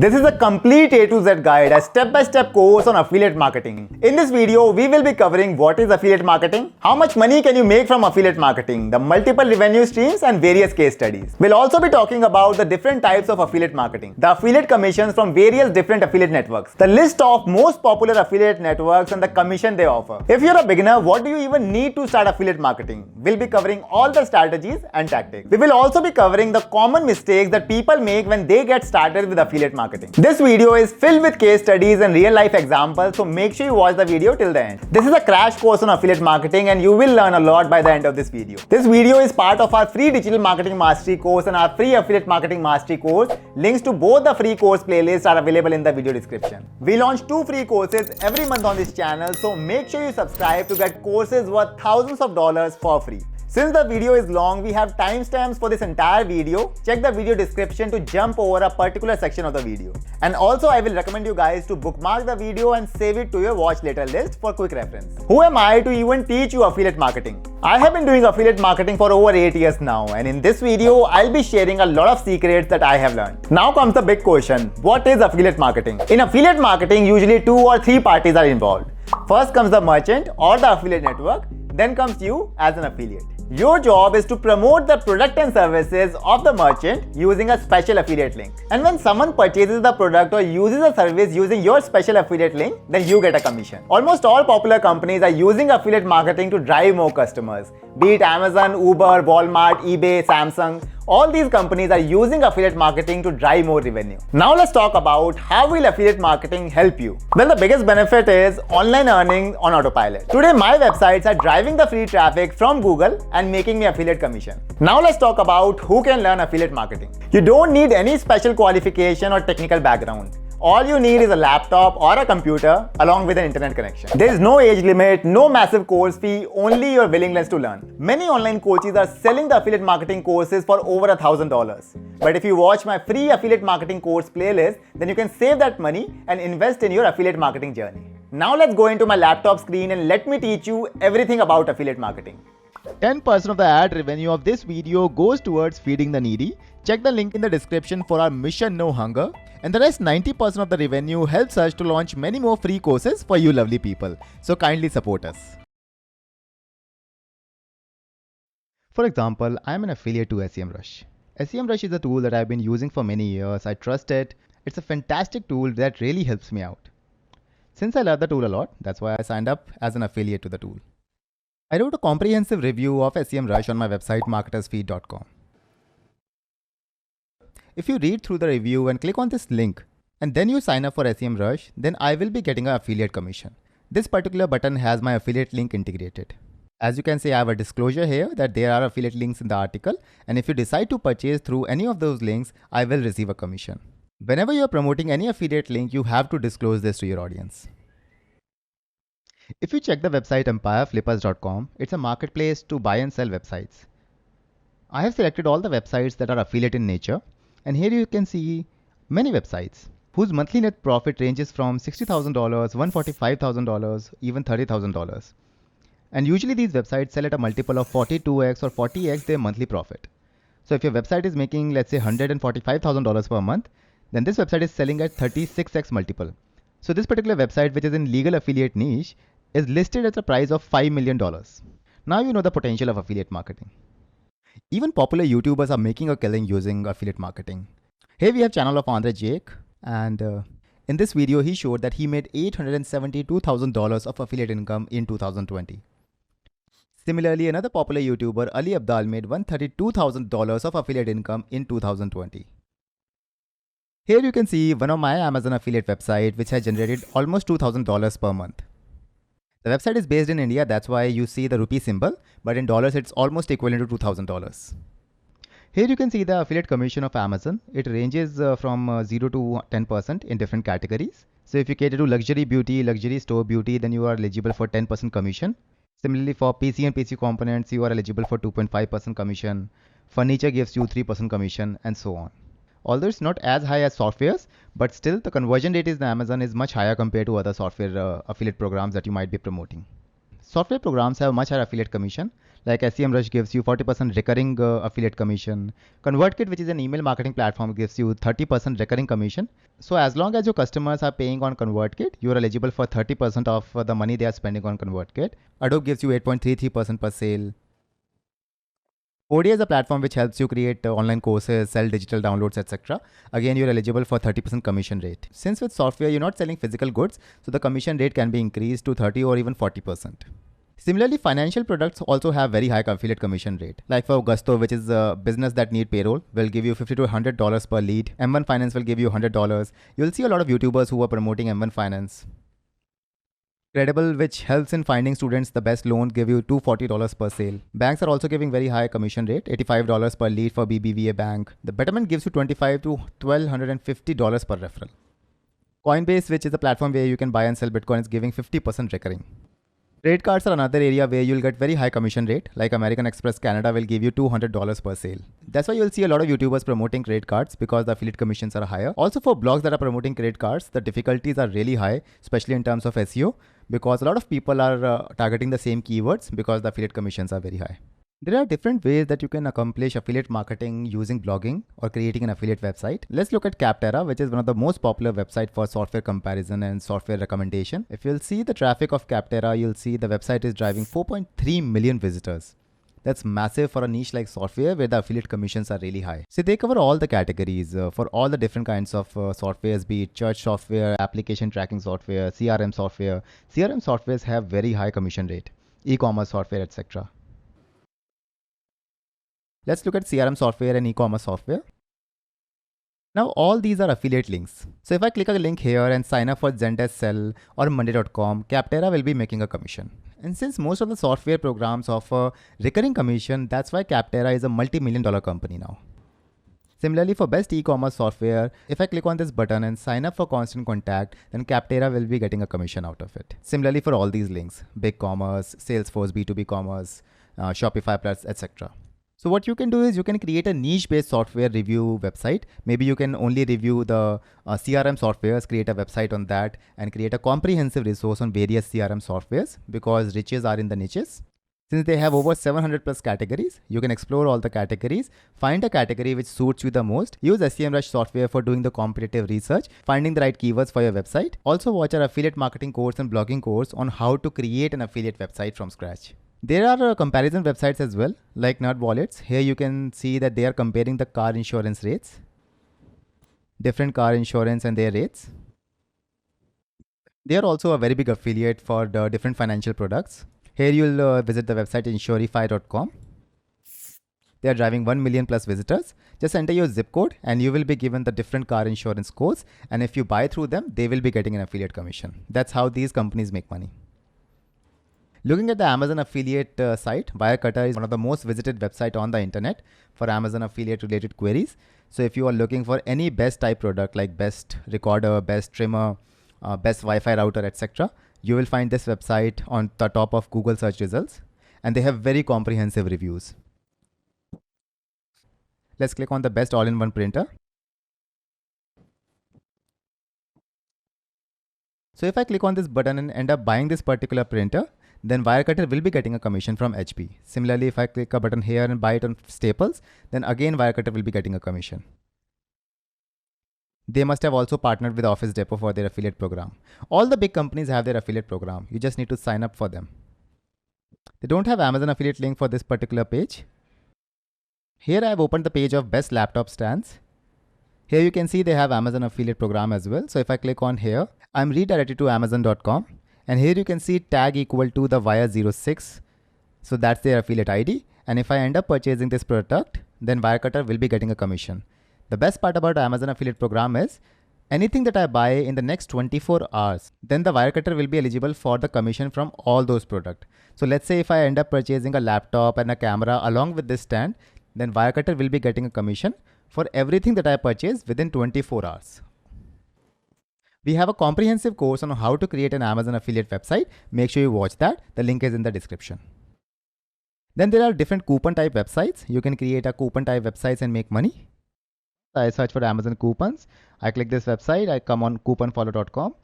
This is a complete A to Z guide, a step-by-step course on affiliate marketing. In this video, we will be covering what is affiliate marketing, how much money can you make from affiliate marketing, the multiple revenue streams and various case studies. We'll also be talking about the different types of affiliate marketing, the affiliate commissions from various different affiliate networks, the list of most popular affiliate networks and the commission they offer. If you're a beginner, what do you even need to start affiliate marketing? We'll be covering all the strategies and tactics. We will also be covering the common mistakes that people make when they get started with affiliate marketing. This video is filled with case studies and real life examples, so make sure you watch the video till the end. This is a crash course on affiliate marketing and you will learn a lot by the end of this video. This video is part of our free digital marketing mastery course and our free affiliate marketing mastery course. Links to both the free course playlists are available in the video description. We launch 2 free courses every month on this channel, so make sure you subscribe to get courses worth thousands of dollars for free. Since the video is long, we have timestamps for this entire video. Check the video description to jump over a particular section of the video. And also, I will recommend you guys to bookmark the video and save it to your watch later list for quick reference. Who am I to even teach you affiliate marketing? I have been doing affiliate marketing for over 8 years now, and in this video, I'll be sharing a lot of secrets that I have learned. Now comes the big question, what is affiliate marketing? In affiliate marketing, usually 2 or 3 parties are involved. First comes the merchant or the affiliate network, then comes you as an affiliate. Your job is to promote the product and services of the merchant using a special affiliate link. And when someone purchases the product or uses a service using your special affiliate link, then you get a commission. Almost all popular companies are using affiliate marketing to drive more customers. Be it Amazon, Uber, Walmart, eBay, Samsung, all these companies are using affiliate marketing to drive more revenue. Now let's talk about how will affiliate marketing help you. Well, the biggest benefit is online earning on autopilot. Today, my websites are driving the free traffic from Google and making me affiliate commission. Now let's talk about who can learn affiliate marketing. You don't need any special qualification or technical background. All you need is a laptop or a computer along with an internet connection. There is no age limit, no massive course fee, only your willingness to learn. Many online coaches are selling the affiliate marketing courses for over $1,000. But if you watch my free affiliate marketing course playlist, then you can save that money and invest in your affiliate marketing journey. Now let's go into my laptop screen and let me teach you everything about affiliate marketing. 10% of the ad revenue of this video goes towards feeding the needy. Check the link in the description for our Mission No Hunger. And the rest 90% of the revenue helps us to launch many more free courses for you lovely people. So kindly support us. For example, I am an affiliate to SEMrush. SEMrush is a tool that I've been using for many years. I trust it. It's a fantastic tool that really helps me out. Since I love the tool a lot, that's why I signed up as an affiliate to the tool. I wrote a comprehensive review of SEMrush on my website marketersfeed.com. If you read through the review and click on this link and then you sign up for SEMrush, then I will be getting an affiliate commission. This particular button has my affiliate link integrated. As you can see, I have a disclosure here that there are affiliate links in the article, and if you decide to purchase through any of those links, I will receive a commission. Whenever you are promoting any affiliate link, you have to disclose this to your audience. If you check the website empireflippers.com, it's a marketplace to buy and sell websites. I have selected all the websites that are affiliate in nature, and here you can see many websites whose monthly net profit ranges from $60,000, $145,000, even $30,000. And usually these websites sell at a multiple of 42x or 40x their monthly profit. So if your website is making, let's say, $145,000 per month, then this website is selling at 36x multiple. So this particular website, which is in legal affiliate niche, is listed at a price of $5 million. Now you know the potential of affiliate marketing. Even popular YouTubers are making a killing using affiliate marketing. Here we have channel of Andre Jake, and in this video he showed that he made $872,000 of affiliate income in 2020. Similarly, another popular YouTuber, Ali Abdal, made $132,000 of affiliate income in 2020. Here you can see one of my Amazon affiliate website which has generated almost $2,000 per month. The website is based in India, that's why you see the rupee symbol, but in dollars it's almost equivalent to $2,000. Here you can see the affiliate commission of Amazon. It ranges from 0 to 10% in different categories. So if you cater to luxury beauty, luxury store beauty, then you are eligible for 10% commission. Similarly, for PC and PC components, you are eligible for 2.5% commission. Furniture gives you 3% commission, and so on. Although it's not as high as softwares, but still the conversion rate in Amazon is much higher compared to other software affiliate programs that you might be promoting. Software programs have much higher affiliate commission, Like SEMrush gives you 40% recurring affiliate commission. ConvertKit, which is an email marketing platform, gives you 30% recurring commission. So as long as your customers are paying on ConvertKit, you are eligible for 30% of the money they are spending on ConvertKit. Adobe gives you 8.33% per sale. Podia is a platform which helps you create online courses, sell digital downloads, etc. Again, you're eligible for 30% commission rate. Since with software, you're not selling physical goods, so the commission rate can be increased to 30 or even 40%. Similarly, financial products also have very high affiliate commission rate. Like for Gusto, which is a business that need payroll, will give you $50 to $100 per lead. M1 Finance will give you $100. You'll see a lot of YouTubers who are promoting M1 Finance. Credible, which helps in finding students the best loan, give you $240 per sale. Banks are also giving very high commission rate, $85 per lead for BBVA Bank. The Betterment gives you $25 to $1,250 per referral. Coinbase, which is a platform where you can buy and sell Bitcoin, is giving 50% recurring. Credit cards are another area where you'll get very high commission rate, like American Express Canada will give you $200 per sale. That's why you'll see a lot of YouTubers promoting credit cards because the affiliate commissions are higher. Also for blogs that are promoting credit cards, the difficulties are really high, especially in terms of SEO, because a lot of people are targeting the same keywords because the affiliate commissions are very high. There are different ways that you can accomplish affiliate marketing using blogging or creating an affiliate website. Let's look at Capterra, which is one of the most popular websites for software comparison and software recommendation. If you'll see the traffic of Capterra, you'll see the website is driving 4.3 million visitors. That's massive for a niche like software where the affiliate commissions are really high. So they cover all the categories for all the different kinds of softwares, be it church software, application tracking software, CRM software. CRM softwares have very high commission rate, e-commerce software, etc. Let's look at CRM software and e-commerce software. Now all these are affiliate links. So if I click a link here and sign up for Zendesk Sell or Monday.com, Capterra will be making a commission. And since most of the software programs offer recurring commission, that's why Capterra is a multi-million-dollar company now. Similarly, for best e-commerce software, if I click on this button and sign up for Constant Contact, then Capterra will be getting a commission out of it. Similarly for all these links, BigCommerce, Salesforce, B2B Commerce, Shopify Plus, etc. So what you can do is you can create a niche-based software review website. Maybe you can only review the CRM softwares, create a website on that, and create a comprehensive resource on various CRM softwares because riches are in the niches. Since they have over 700 plus categories, you can explore all the categories, find a category which suits you the most, use SEMrush software for doing the competitive research, finding the right keywords for your website. Also watch our affiliate marketing course and blogging course on how to create an affiliate website from scratch. There are comparison websites as well, like NerdWallets. Here you can see that they are comparing the car insurance rates, different car insurance and their rates. They are also a very big affiliate for the different financial products. Here you'll visit the website insurify.com. They are driving 1 million plus visitors. Just enter your zip code and you will be given the different car insurance codes. And if you buy through them, they will be getting an affiliate commission. That's how these companies make money. Looking at the Amazon affiliate site, Wirecutter is one of the most visited website on the internet for Amazon affiliate related queries. So if you are looking for any best type product like best recorder, best trimmer, best Wi-Fi router, etc., you will find this website on the top of Google search results, and they have very comprehensive reviews. Let's click on the best all-in-one printer. So if I click on this button and end up buying this particular printer, then Wirecutter will be getting a commission from HP. Similarly, if I click a button here and buy it on Staples, then again Wirecutter will be getting a commission. They must have also partnered with Office Depot for their affiliate program. All the big companies have their affiliate program. You just need to sign up for them. They don't have Amazon affiliate link for this particular page. Here I have opened the page of best laptop stands. Here you can see they have Amazon affiliate program as well. So if I click on here, I'm redirected to Amazon.com. And here you can see tag equal to the wire06. So that's their affiliate ID. And if I end up purchasing this product, then Wirecutter will be getting a commission. The best part about Amazon affiliate program is anything that I buy in the next 24 hours, then the Wirecutter will be eligible for the commission from all those products. So let's say if I end up purchasing a laptop and a camera along with this stand, then Wirecutter will be getting a commission for everything that I purchase within 24 hours. We have a comprehensive course on how to create an Amazon affiliate website. Make sure you watch that. The link is in the description. Then there are different coupon type websites. You can create a coupon type websites and make money. I search for Amazon coupons. I click this website. I come on couponfollow.com.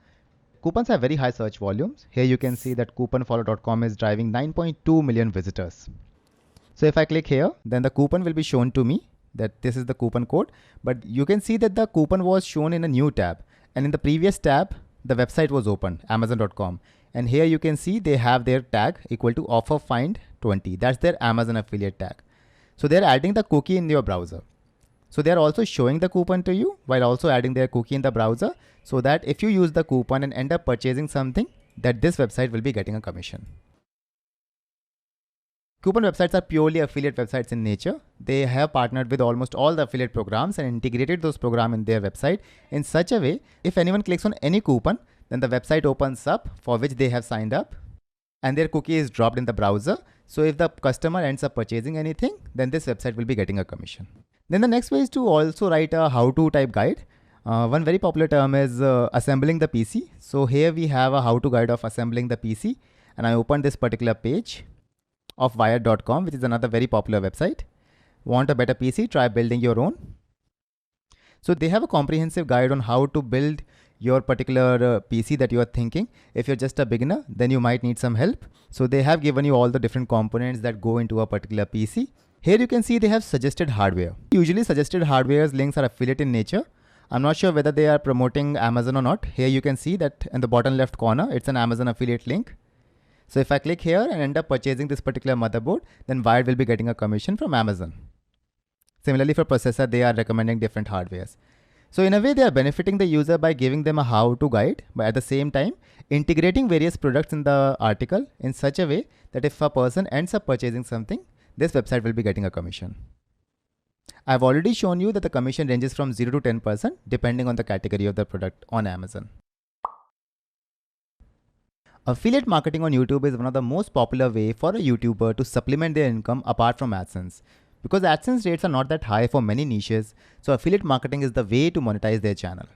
Coupons have very high search volumes. Here you can see that couponfollow.com is driving 9.2 million visitors. So if I click here, then the coupon will be shown to me that this is the coupon code, but you can see that the coupon was shown in a new tab, and in the previous tab, the website was open, Amazon.com. And here you can see they have their tag equal to offer find 20. That's their Amazon affiliate tag. So they're adding the cookie in your browser. So they're also showing the coupon to you while also adding their cookie in the browser, so that if you use the coupon and end up purchasing something, that this website will be getting a commission. Coupon websites are purely affiliate websites in nature. They have partnered with almost all the affiliate programs and integrated those programs in their website in such a way, if anyone clicks on any coupon, then the website opens up for which they have signed up and their cookie is dropped in the browser. So if the customer ends up purchasing anything, then this website will be getting a commission. Then the next way is to also write a how-to type guide. One very popular term is assembling the PC. So here we have a how-to guide of assembling the PC, and I opened this particular page of wired.com, which is another very popular website. Want a better PC? Try building your own. So they have a comprehensive guide on how to build your particular PC that you are thinking. If you're just a beginner, then you might need some help. So they have given you all the different components that go into a particular PC. Here you can see they have suggested hardware. Usually suggested hardware's links are affiliate in nature. I'm not sure whether they are promoting Amazon or not. Here you can see that in the bottom left corner, it's an Amazon affiliate link. So if I click here and end up purchasing this particular motherboard, then Wired will be getting a commission from Amazon. Similarly for processor, they are recommending different hardwares. So in a way, they are benefiting the user by giving them a how-to guide, but at the same time, integrating various products in the article in such a way that if a person ends up purchasing something, this website will be getting a commission. I've already shown you that the commission ranges from 0 to 10% depending on the category of the product on Amazon. Affiliate marketing on YouTube is one of the most popular way for a YouTuber to supplement their income apart from AdSense. Because AdSense rates are not that high for many niches, so affiliate marketing is the way to monetize their channel.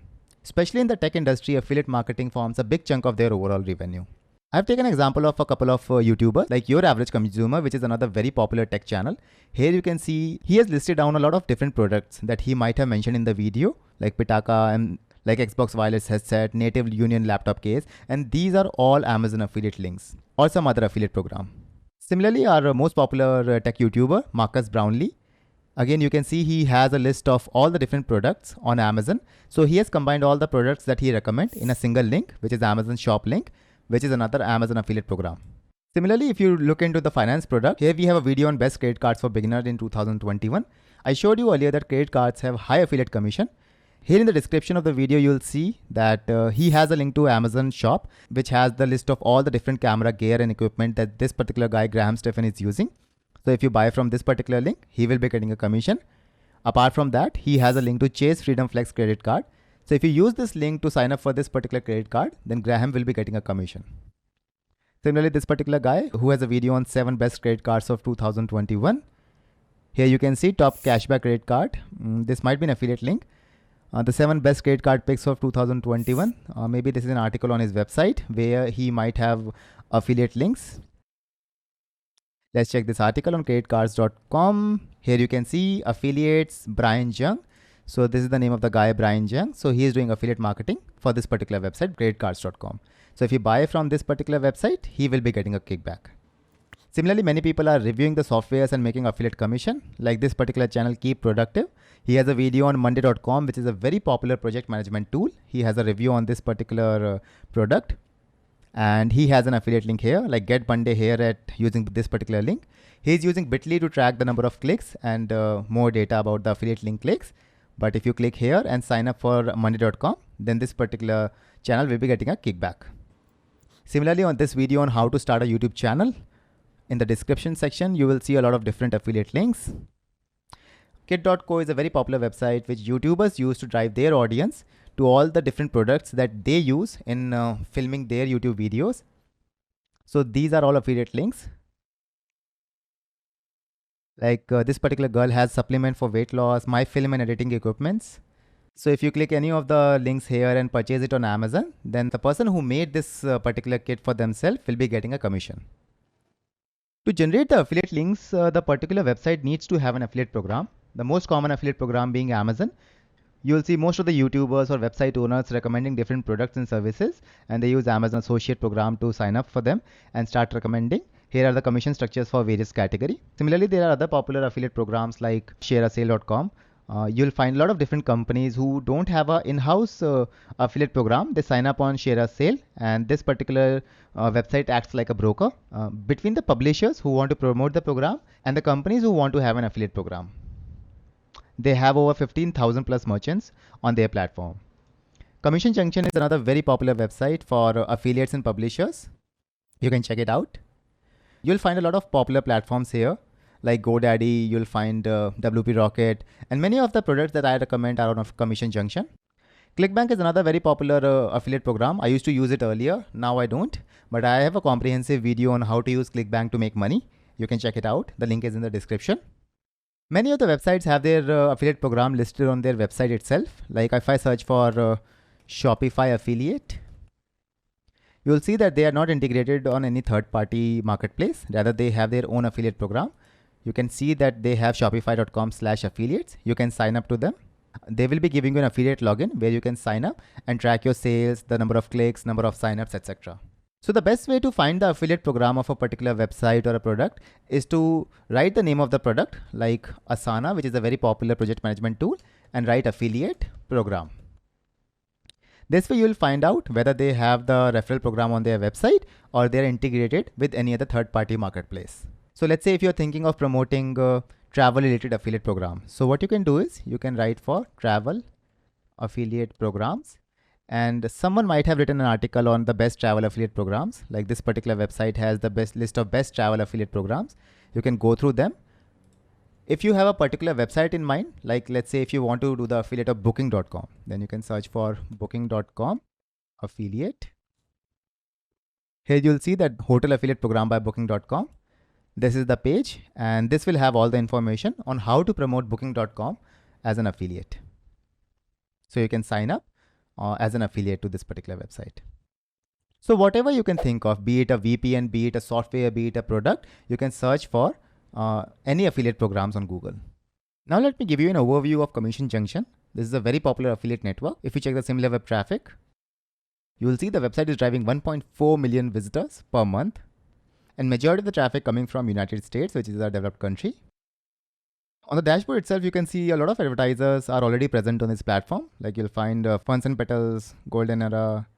Especially in the tech industry, affiliate marketing forms a big chunk of their overall revenue. I've taken an example of a couple of YouTubers like Your Average Consumer, which is another very popular tech channel. Here you can see he has listed down a lot of different products that he might have mentioned in the video, like Pitaka and like Xbox wireless headset, Native Union laptop case, and these are all Amazon affiliate links or some other affiliate program. Similarly, our most popular tech YouTuber, Marcus Brownlee, again you can see he has a list of all the different products on Amazon. So he has combined all the products that he recommends in a single link, which is Amazon Shop link, which is another Amazon affiliate program. Similarly, if you look into the finance product, here we have a video on best credit cards for beginners in 2021. I showed you earlier that credit cards have high affiliate commission. Here in the description of the video, you'll see that he has a link to Amazon Shop, which has the list of all the different camera gear and equipment that this particular guy, Graham Stephan, is using. So if you buy from this particular link, he will be getting a commission. Apart from that, he has a link to Chase Freedom Flex credit card. So if you use this link to sign up for this particular credit card, then Graham will be getting a commission. Similarly, this particular guy who has a video on 7 best credit cards of 2021. Here you can see top cashback credit card. This might be an affiliate link. The 7 best credit card picks of 2021. Maybe this is an article on his website where he might have affiliate links. Let's check this article on creditcards.com. Here you can see affiliates Brian Jung. So this is the name of the guy, Brian Jung. So he is doing affiliate marketing for this particular website, creditcards.com. So if you buy from this particular website, he will be getting a kickback. Similarly, many people are reviewing the softwares and making affiliate commission. Like this particular channel, Keep Productive. He has a video on monday.com, which is a very popular project management tool. He has a review on this particular product. And he has an affiliate link here, like Get Monday here at using this particular link. He's using Bitly to track the number of clicks and more data about the affiliate link clicks. But if you click here and sign up for monday.com, then this particular channel will be getting a kickback. Similarly, on this video on how to start a YouTube channel, in the description section, you will see a lot of different affiliate links. Kit.co is a very popular website which YouTubers use to drive their audience to all the different products that they use in filming their YouTube videos. So these are all affiliate links. Like this particular girl has supplement for weight loss, my film and editing equipments. So if you click any of the links here and purchase it on Amazon, then the person who made this particular kit for themselves will be getting a commission. To generate the affiliate links, the particular website needs to have an affiliate program. The most common affiliate program being Amazon. You'll see most of the YouTubers or website owners recommending different products and services, and they use Amazon Associate program to sign up for them and start recommending. Here are the commission structures for various category. Similarly, there are other popular affiliate programs like shareasale.com. You'll find a lot of different companies who don't have a in-house affiliate program. They sign up on ShareASale, and this particular website acts like a broker between the publishers who want to promote the program and the companies who want to have an affiliate program. They have over 15,000 plus merchants on their platform. Commission Junction is another very popular website for affiliates and publishers. You can check it out. You'll find a lot of popular platforms here like GoDaddy, you'll find WP Rocket, and many of the products that I recommend are on Commission Junction. ClickBank is another very popular affiliate program. I used to use it earlier, now I don't, but I have a comprehensive video on how to use ClickBank to make money. You can check it out. The link is in the description. Many of the websites have their affiliate program listed on their website itself. Like if I search for Shopify affiliate, you'll see that they are not integrated on any third-party marketplace. Rather, they have their own affiliate program. You can see that they have shopify.com/affiliates. You can sign up to them. They will be giving you an affiliate login where you can sign up and track your sales, the number of clicks, number of signups, etc. So the best way to find the affiliate program of a particular website or a product is to write the name of the product like Asana, which is a very popular project management tool, and write affiliate program. This way you'll find out whether they have the referral program on their website or they're integrated with any other third-party marketplace. So let's say if you're thinking of promoting a travel-related affiliate program. So what you can do is you can write for travel affiliate programs, and someone might have written an article on the best travel affiliate programs. Like this particular website has the best list of best travel affiliate programs. You can go through them. If you have a particular website in mind, like let's say if you want to do the affiliate of booking.com, then you can search for booking.com affiliate. Here you'll see that hotel affiliate program by booking.com. This is the page, and this will have all the information on how to promote booking.com as an affiliate. So you can sign up as an affiliate to this particular website. So whatever you can think of, be it a VPN, be it a software, be it a product, you can search for any affiliate programs on Google. Now let me give you an overview of Commission Junction. This is a very popular affiliate network. If you check the SimilarWeb traffic, you will see the website is driving 1.4 million visitors per month, and majority of the traffic coming from United States, which is a developed country. On the dashboard itself, you can see a lot of advertisers are already present on this platform. Like you'll find Funs and Petals, Golden Era,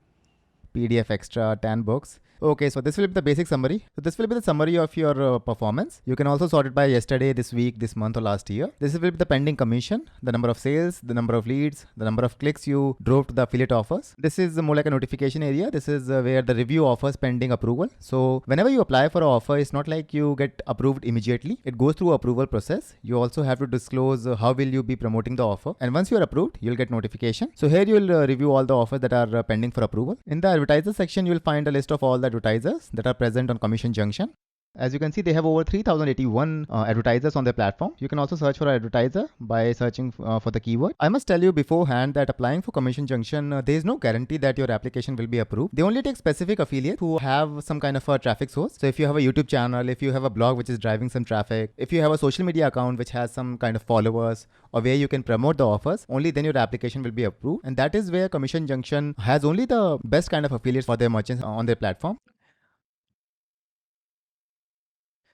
PDF Extra, Tan Books. Okay, so this will be the basic summary. So this will be the summary of your performance. You can also sort it by yesterday, this week, this month, or last year. This will be the pending commission, the number of sales, the number of leads, the number of clicks you drove to the affiliate offers. This is more like a notification area. This is where the review offers pending approval. So whenever you apply for an offer, it's not like you get approved immediately. It goes through approval process. You also have to disclose how will you be promoting the offer. And once you are approved, you'll get notification. So here you'll review all the offers that are pending for approval. In the advertiser section, you'll find a list of all the advertisers that are present on Commission Junction. As you can see, they have over 3,081 advertisers on their platform. You can also search for an advertiser by searching for the keyword. I must tell you beforehand that applying for Commission Junction, there is no guarantee that your application will be approved. They only take specific affiliates who have some kind of a traffic source. So if you have a YouTube channel, if you have a blog which is driving some traffic, if you have a social media account which has some kind of followers, or where you can promote the offers, only then your application will be approved. And that is where Commission Junction has only the best kind of affiliates for their merchants on their platform.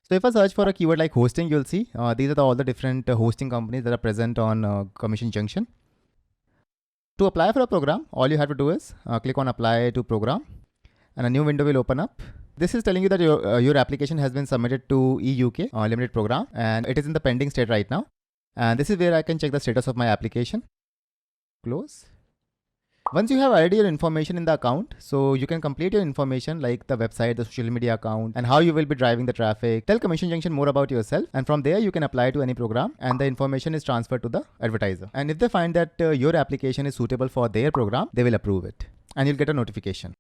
So if I search for a keyword like hosting, you'll see these are all the different hosting companies that are present on Commission Junction. To apply for a program, all you have to do is click on apply to program, and a new window will open up. This is telling you that your application has been submitted to eUK limited program, and it is in the pending state right now. And this is where I can check the status of my application. Close. Once you have already your information in the account, so you can complete your information like the website, the social media account, and how you will be driving the traffic. Tell Commission Junction more about yourself, and from there you can apply to any program, and the information is transferred to the advertiser. And if they find that your application is suitable for their program, they will approve it, and you'll get a notification.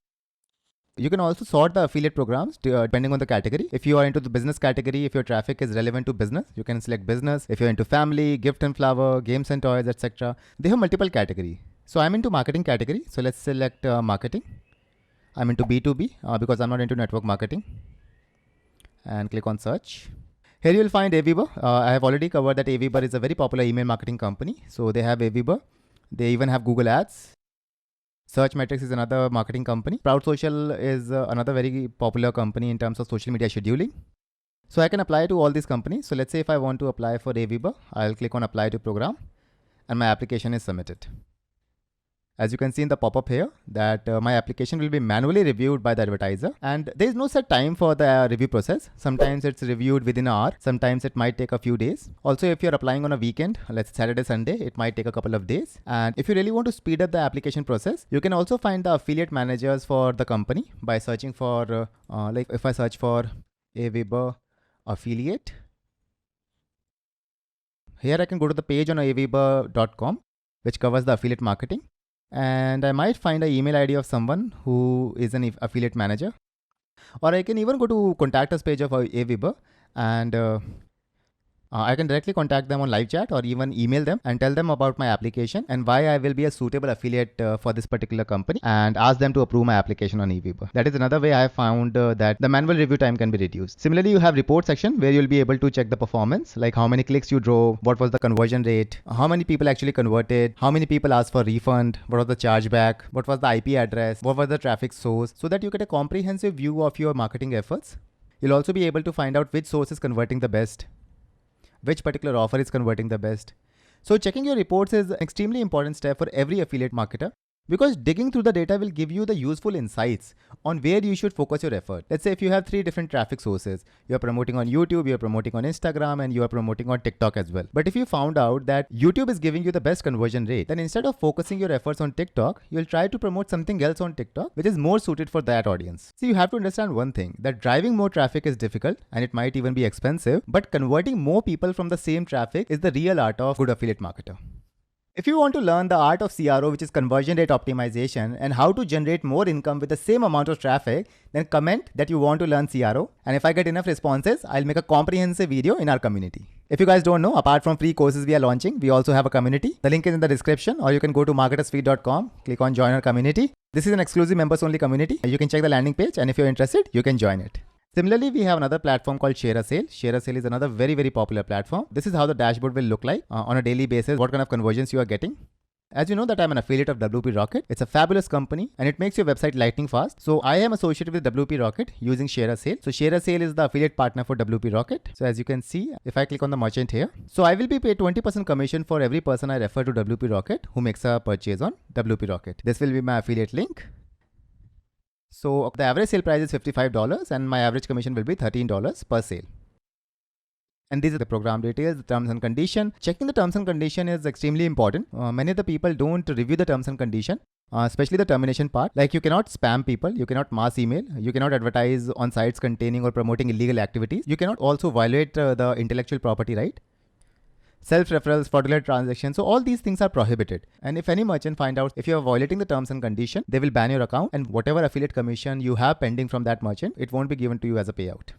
You can also sort the affiliate programs depending on the category. If you are into the business category, if your traffic is relevant to business, you can select business. If you're into family, gift and flower, games and toys, etc., they have multiple categories. So I'm into marketing category. So let's select marketing. I'm into B2B because I'm not into network marketing. And click on search. Here you'll find Aweber. I have already covered that Aweber is a very popular email marketing company. So they have Aweber. They even have Google Ads. Searchmetrics is another marketing company. Proud Social is another very popular company in terms of social media scheduling. So I can apply to all these companies. So let's say if I want to apply for Aweber, I'll click on apply to program and my application is submitted. As you can see in the pop-up here that my application will be manually reviewed by the advertiser, and there is no set time for the review process. Sometimes it's reviewed within an hour. Sometimes it might take a few days. Also, if you're applying on a weekend, let's say Saturday, Sunday, it might take a couple of days. And if you really want to speed up the application process, you can also find the affiliate managers for the company by searching for, like if I search for Aweber affiliate, here I can go to the page on aweber.com, which covers the affiliate marketing. And I might find an email ID of someone who is an affiliate manager, or I can even go to contact us page of Aweber and I can directly contact them on live chat or even email them and tell them about my application and why I will be a suitable affiliate for this particular company, and ask them to approve my application on Aweber. That is another way I found that the manual review time can be reduced. Similarly, you have report section where you'll be able to check the performance, like how many clicks you drove, what was the conversion rate, how many people actually converted, how many people asked for refund, what was the chargeback, what was the IP address, what was the traffic source, so that you get a comprehensive view of your marketing efforts. You'll also be able to find out which source is converting the best, which particular offer is converting the best. So checking your reports is an extremely important step for every affiliate marketer, because digging through the data will give you the useful insights on where you should focus your effort. Let's say if you have 3 different traffic sources, you're promoting on YouTube, you're promoting on Instagram, and you are promoting on TikTok as well. But if you found out that YouTube is giving you the best conversion rate, then instead of focusing your efforts on TikTok, you'll try to promote something else on TikTok, which is more suited for that audience. So you have to understand one thing, that driving more traffic is difficult and it might even be expensive, but converting more people from the same traffic is the real art of good affiliate marketer. If you want to learn the art of CRO, which is conversion rate optimization, and how to generate more income with the same amount of traffic, then comment that you want to learn CRO. And if I get enough responses, I'll make a comprehensive video in our community. If you guys don't know, apart from free courses we are launching, we also have a community. The link is in the description, or you can go to marketersfeed.com, click on join our community. This is an exclusive members only community. You can check the landing page, and if you're interested, you can join it. Similarly, we have another platform called ShareASale. ShareASale is another very, very popular platform. This is how the dashboard will look like on a daily basis, what kind of conversions you are getting. As you know that I'm an affiliate of WP Rocket. It's a fabulous company and it makes your website lightning fast. So I am associated with WP Rocket using ShareASale. So ShareASale is the affiliate partner for WP Rocket. So as you can see, if I click on the merchant here, so I will be paid 20% commission for every person I refer to WP Rocket who makes a purchase on WP Rocket. This will be my affiliate link. So the average sale price is $55 and my average commission will be $13 per sale. And these are the program details, the terms and condition. Checking the terms and condition is extremely important. Many of the people don't review the terms and condition, especially the termination part. Like you cannot spam people, you cannot mass email, you cannot advertise on sites containing or promoting illegal activities. You cannot also violate the intellectual property right. Self-referrals, fraudulent transactions. So all these things are prohibited. And if any merchant find out if you are violating the terms and condition, they will ban your account, and whatever affiliate commission you have pending from that merchant, it won't be given to you as a payout.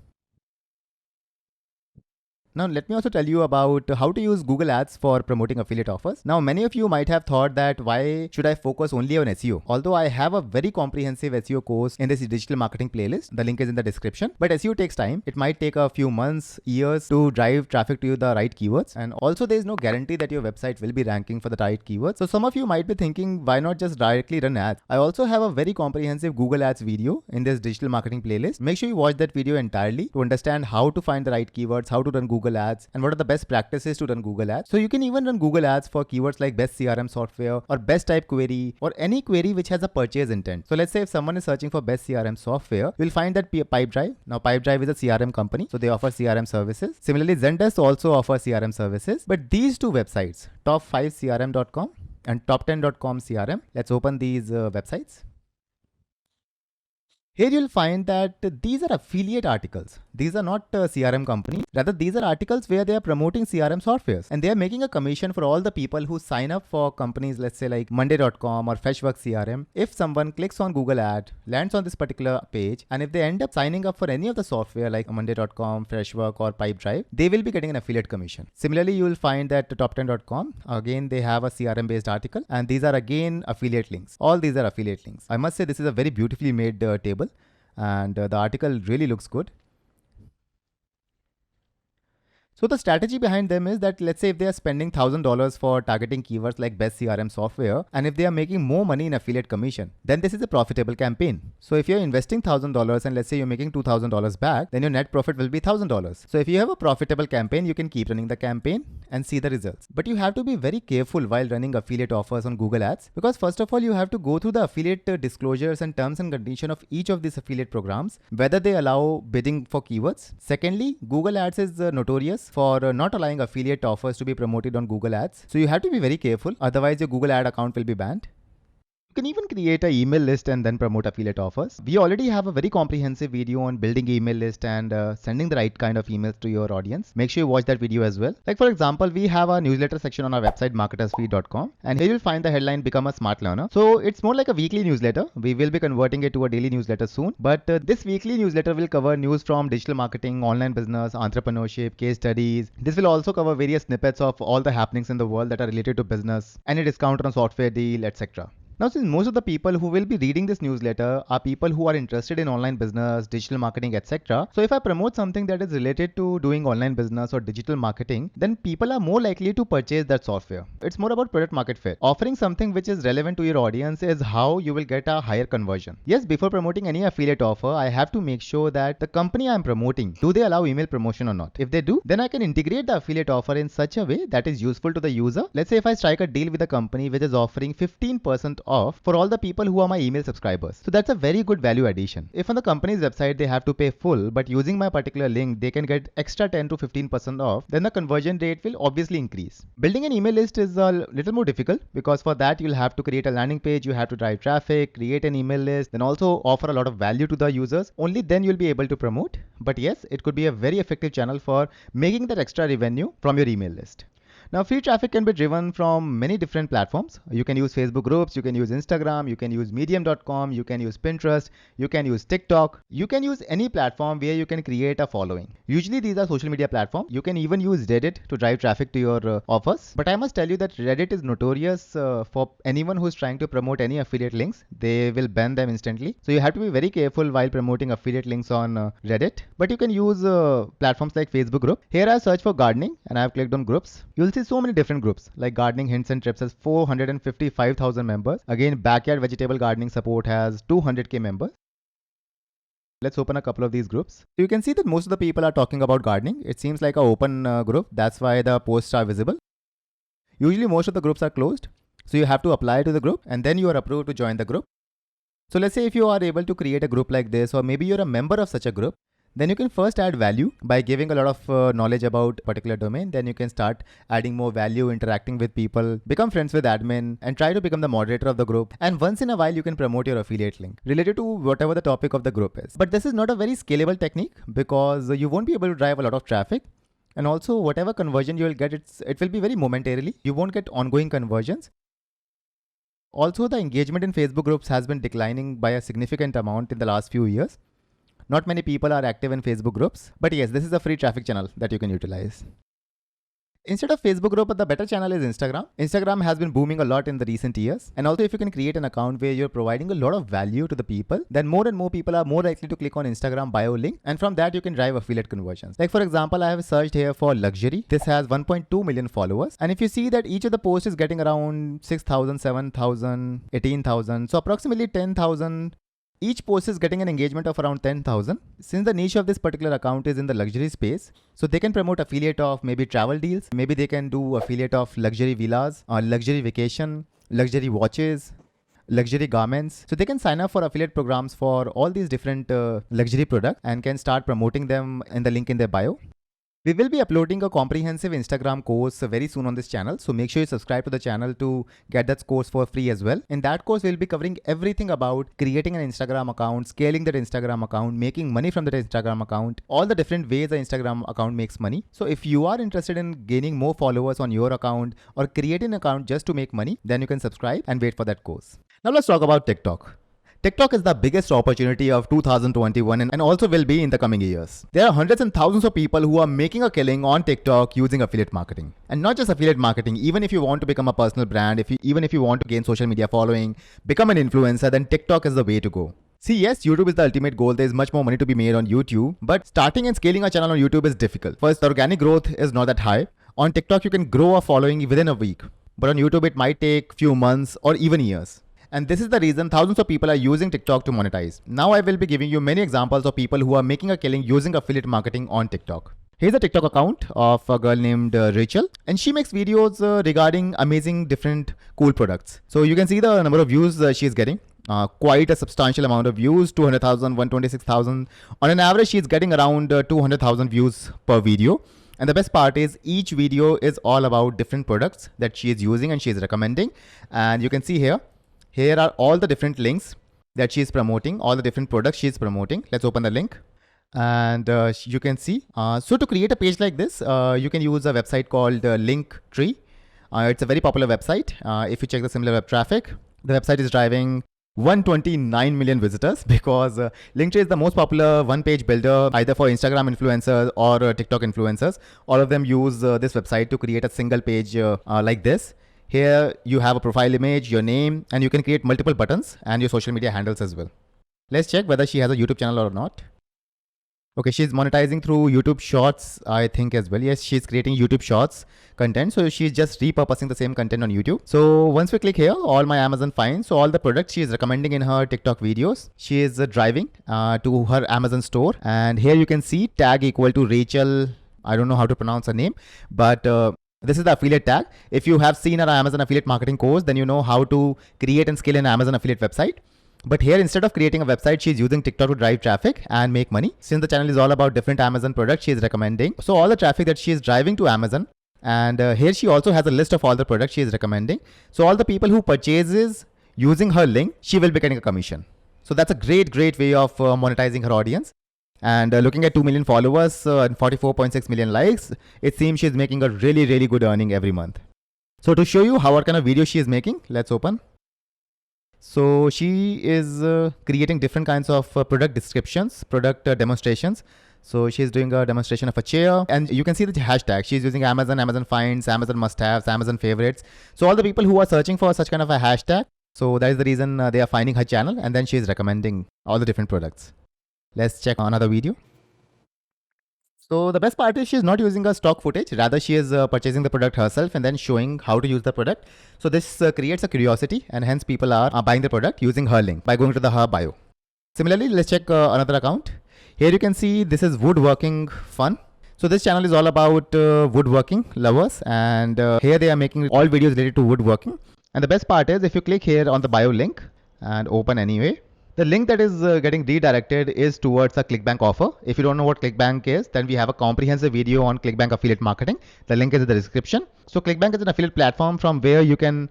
Now, let me also tell you about how to use Google Ads for promoting affiliate offers. Now, many of you might have thought that why should I focus only on SEO? Although I have a very comprehensive SEO course in this digital marketing playlist, the link is in the description. But SEO takes time. It might take a few months, years to drive traffic to the right keywords. And also there is no guarantee that your website will be ranking for the right keywords. So some of you might be thinking, why not just directly run ads? I also have a very comprehensive Google Ads video in this digital marketing playlist. Make sure you watch that video entirely to understand how to find the right keywords, how to run Google Ads, and what are the best practices to run Google Ads. So you can even run Google Ads for keywords like best CRM software or best type query or any query which has a purchase intent. So let's say if someone is searching for best CRM software, you'll find that Pipedrive. Now Pipedrive is a CRM company, so they offer CRM services. Similarly, Zendesk also offers CRM services. But these two websites, top5crm.com and top10.com CRM, let's open these websites. Here you'll find that these are affiliate articles. These are not CRM companies. Rather, these are articles where they are promoting CRM softwares and they are making a commission for all the people who sign up for companies, let's say like Monday.com or Freshworks CRM. If someone clicks on Google ad, lands on this particular page, and if they end up signing up for any of the software like Monday.com, Freshwork or Pipedrive, they will be getting an affiliate commission. Similarly, you will find that top10.com, again, they have a CRM based article and these are again affiliate links. All these are affiliate links. I must say this is a very beautifully made table. And the article really looks good. So the strategy behind them is that, let's say if they are spending $1,000 for targeting keywords like best CRM software, and if they are making more money in affiliate commission, then this is a profitable campaign. So if you're investing $1,000 and let's say you're making $2,000 back, then your net profit will be $1,000. So if you have a profitable campaign, you can keep running the campaign and see the results. But you have to be very careful while running affiliate offers on Google Ads, because first of all, you have to go through the affiliate disclosures and terms and conditions of each of these affiliate programs, whether they allow bidding for keywords. Secondly, Google Ads is notorious for not allowing affiliate offers to be promoted on Google Ads. So you have to be very careful, otherwise your Google ad account will be banned. You can even create an email list and then promote affiliate offers. We already have a very comprehensive video on building email list and sending the right kind of emails to your audience. Make sure you watch that video as well. Like for example, we have a newsletter section on our website marketersfeed.com, and here you'll find the headline Become a Smart Learner. So it's more like a weekly newsletter. We will be converting it to a daily newsletter soon. But this weekly newsletter will cover news from digital marketing, online business, entrepreneurship, case studies. This will also cover various snippets of all the happenings in the world that are related to business, any discount on software deal, etc. Now, since most of the people who will be reading this newsletter are people who are interested in online business, digital marketing, etc. So if I promote something that is related to doing online business or digital marketing, then people are more likely to purchase that software. It's more about product market fit. Offering something which is relevant to your audience is how you will get a higher conversion. Yes, before promoting any affiliate offer, I have to make sure that the company I'm promoting, do they allow email promotion or not? If they do, then I can integrate the affiliate offer in such a way that is useful to the user. Let's say if I strike a deal with a company which is offering 15% off for all the people who are my email subscribers. So that's a very good value addition. If on the company's website they have to pay full, but using my particular link they can get extra 10 to 15% off, then the conversion rate will obviously increase. Building an email list is a little more difficult, because for that you'll have to create a landing page, you have to drive traffic, create an email list, then also offer a lot of value to the users. Only then you'll be able to promote. But yes, it could be a very effective channel for making that extra revenue from your email list. Now, free traffic can be driven from many different platforms. You can use Facebook groups, you can use Instagram, you can use medium.com, you can use Pinterest, you can use TikTok. You can use any platform where you can create a following. Usually these are social media platforms. You can even use Reddit to drive traffic to your offers. But I must tell you that Reddit is notorious for anyone who's trying to promote any affiliate links. They will ban them instantly. So you have to be very careful while promoting affiliate links on Reddit. But you can use platforms like Facebook group. Here I search for gardening and I've clicked on groups. You'll see so many different groups, like gardening hints and tips has 455,000 members. Again, backyard vegetable gardening support has 200k members. Let's open a couple of these groups. So you can see that most of the people are talking about gardening. It seems like an open group. That's why the posts are visible. Usually most of the groups are closed. So you have to apply to the group and then you are approved to join the group. So let's say if you are able to create a group like this, or maybe you're a member of such a group, then you can first add value by giving a lot of knowledge about a particular domain. Then you can start adding more value, interacting with people, become friends with admin, and try to become the moderator of the group. And once in a while, you can promote your affiliate link related to whatever the topic of the group is. But this is not a very scalable technique, because you won't be able to drive a lot of traffic. And also whatever conversion you will get, it will be very momentarily. You won't get ongoing conversions. Also, the engagement in Facebook groups has been declining by a significant amount in the last few years. Not many people are active in Facebook groups, but yes, this is a free traffic channel that you can utilize. Instead of Facebook group, the better channel is Instagram. Instagram has been booming a lot in the recent years. And also if you can create an account where you're providing a lot of value to the people, then more and more people are more likely to click on Instagram bio link. And from that, you can drive affiliate conversions. Like for example, I have searched here for luxury. This has 1.2 million followers. And if you see that each of the posts is getting around 6,000, 7,000, 18,000. So approximately 10,000. Each post is getting an engagement of around 10,000. Since the niche of this particular account is in the luxury space, so they can promote affiliate of maybe travel deals. Maybe they can do affiliate of luxury villas, or luxury vacation, luxury watches, luxury garments. So they can sign up for affiliate programs for all these different luxury products and can start promoting them in the link in their bio. We will be uploading a comprehensive Instagram course very soon on this channel. So make sure you subscribe to the channel to get that course for free as well. In that course, we'll be covering everything about creating an Instagram account, scaling that Instagram account, making money from that Instagram account, all the different ways the Instagram account makes money. So if you are interested in gaining more followers on your account or creating an account just to make money, then you can subscribe and wait for that course. Now let's talk about TikTok. TikTok is the biggest opportunity of 2021 and also will be in the coming years. There are hundreds and thousands of people who are making a killing on TikTok using affiliate marketing. And not just affiliate marketing, even if you want to become a personal brand, even if you want to gain social media following, become an influencer, then TikTok is the way to go. See, yes, YouTube is the ultimate goal. There's much more money to be made on YouTube, but starting and scaling a channel on YouTube is difficult. First, the organic growth is not that high. On TikTok, you can grow a following within a week, but on YouTube, it might take few months or even years. And this is the reason thousands of people are using TikTok to monetize. Now I will be giving you many examples of people who are making a killing using affiliate marketing on TikTok. Here's a TikTok account of a girl named Rachel, and she makes videos regarding amazing different cool products. So you can see the number of views she's getting. Quite a substantial amount of views, 200,000, 126,000. On an average, she's getting around 200,000 views per video. And the best part is each video is all about different products that she is using and she is recommending. And you can see here are all the different links that she is promoting, all the different products she is promoting. Let's open the link. And you can see, so to create a page like this, you can use a website called Linktree. It's a very popular website. If you check the similar web traffic, the website is driving 129 million visitors because Linktree is the most popular one-page builder either for Instagram influencers or TikTok influencers. All of them use this website to create a single page like this. Here you have a profile image, your name, and you can create multiple buttons and your social media handles as well. Let's check whether she has a YouTube channel or not. Okay, she's monetizing through YouTube Shorts, I think as well. Yes, she's creating YouTube Shorts content. So she's just repurposing the same content on YouTube. So once we click here, all my Amazon finds. So all the products she is recommending in her TikTok videos, she is driving to her Amazon store. And here you can see tag equal to Rachel. I don't know how to pronounce her name, but this is the affiliate tag. If you have seen our Amazon affiliate marketing course, then you know how to create and scale an Amazon affiliate website. But here, instead of creating a website, she's using TikTok to drive traffic and make money. Since the channel is all about different Amazon products she is recommending. So all the traffic that she is driving to Amazon. And here she also has a list of all the products she is recommending. So all the people who purchases using her link, she will be getting a commission. So that's a great way of monetizing her audience. And looking at 2 million followers and 44.6 million likes, it seems she's making a really good earning every month. So to show you how what kind of video she is making, let's open. So she is creating different kinds of product descriptions, product demonstrations. So she's doing a demonstration of a chair, and you can see the hashtag. She's using Amazon, Amazon finds, Amazon must-haves, Amazon favorites. So all the people who are searching for such kind of a hashtag, so that is the reason they are finding her channel, and then she's recommending all the different products. Let's check another video. So the best part is she's not using a stock footage. Rather, she is purchasing the product herself and then showing how to use the product. So this creates a curiosity, and hence people are buying the product using her link by going to her bio. Similarly, let's check another account. Here you can see this is woodworking fun. So this channel is all about woodworking lovers, and here they are making all videos related to woodworking. And the best part is if you click here on the bio link and open anyway, the link that is getting redirected is towards a ClickBank offer. If you don't know what ClickBank is, then we have a comprehensive video on ClickBank affiliate marketing. The link is in the description. So ClickBank is an affiliate platform from where you can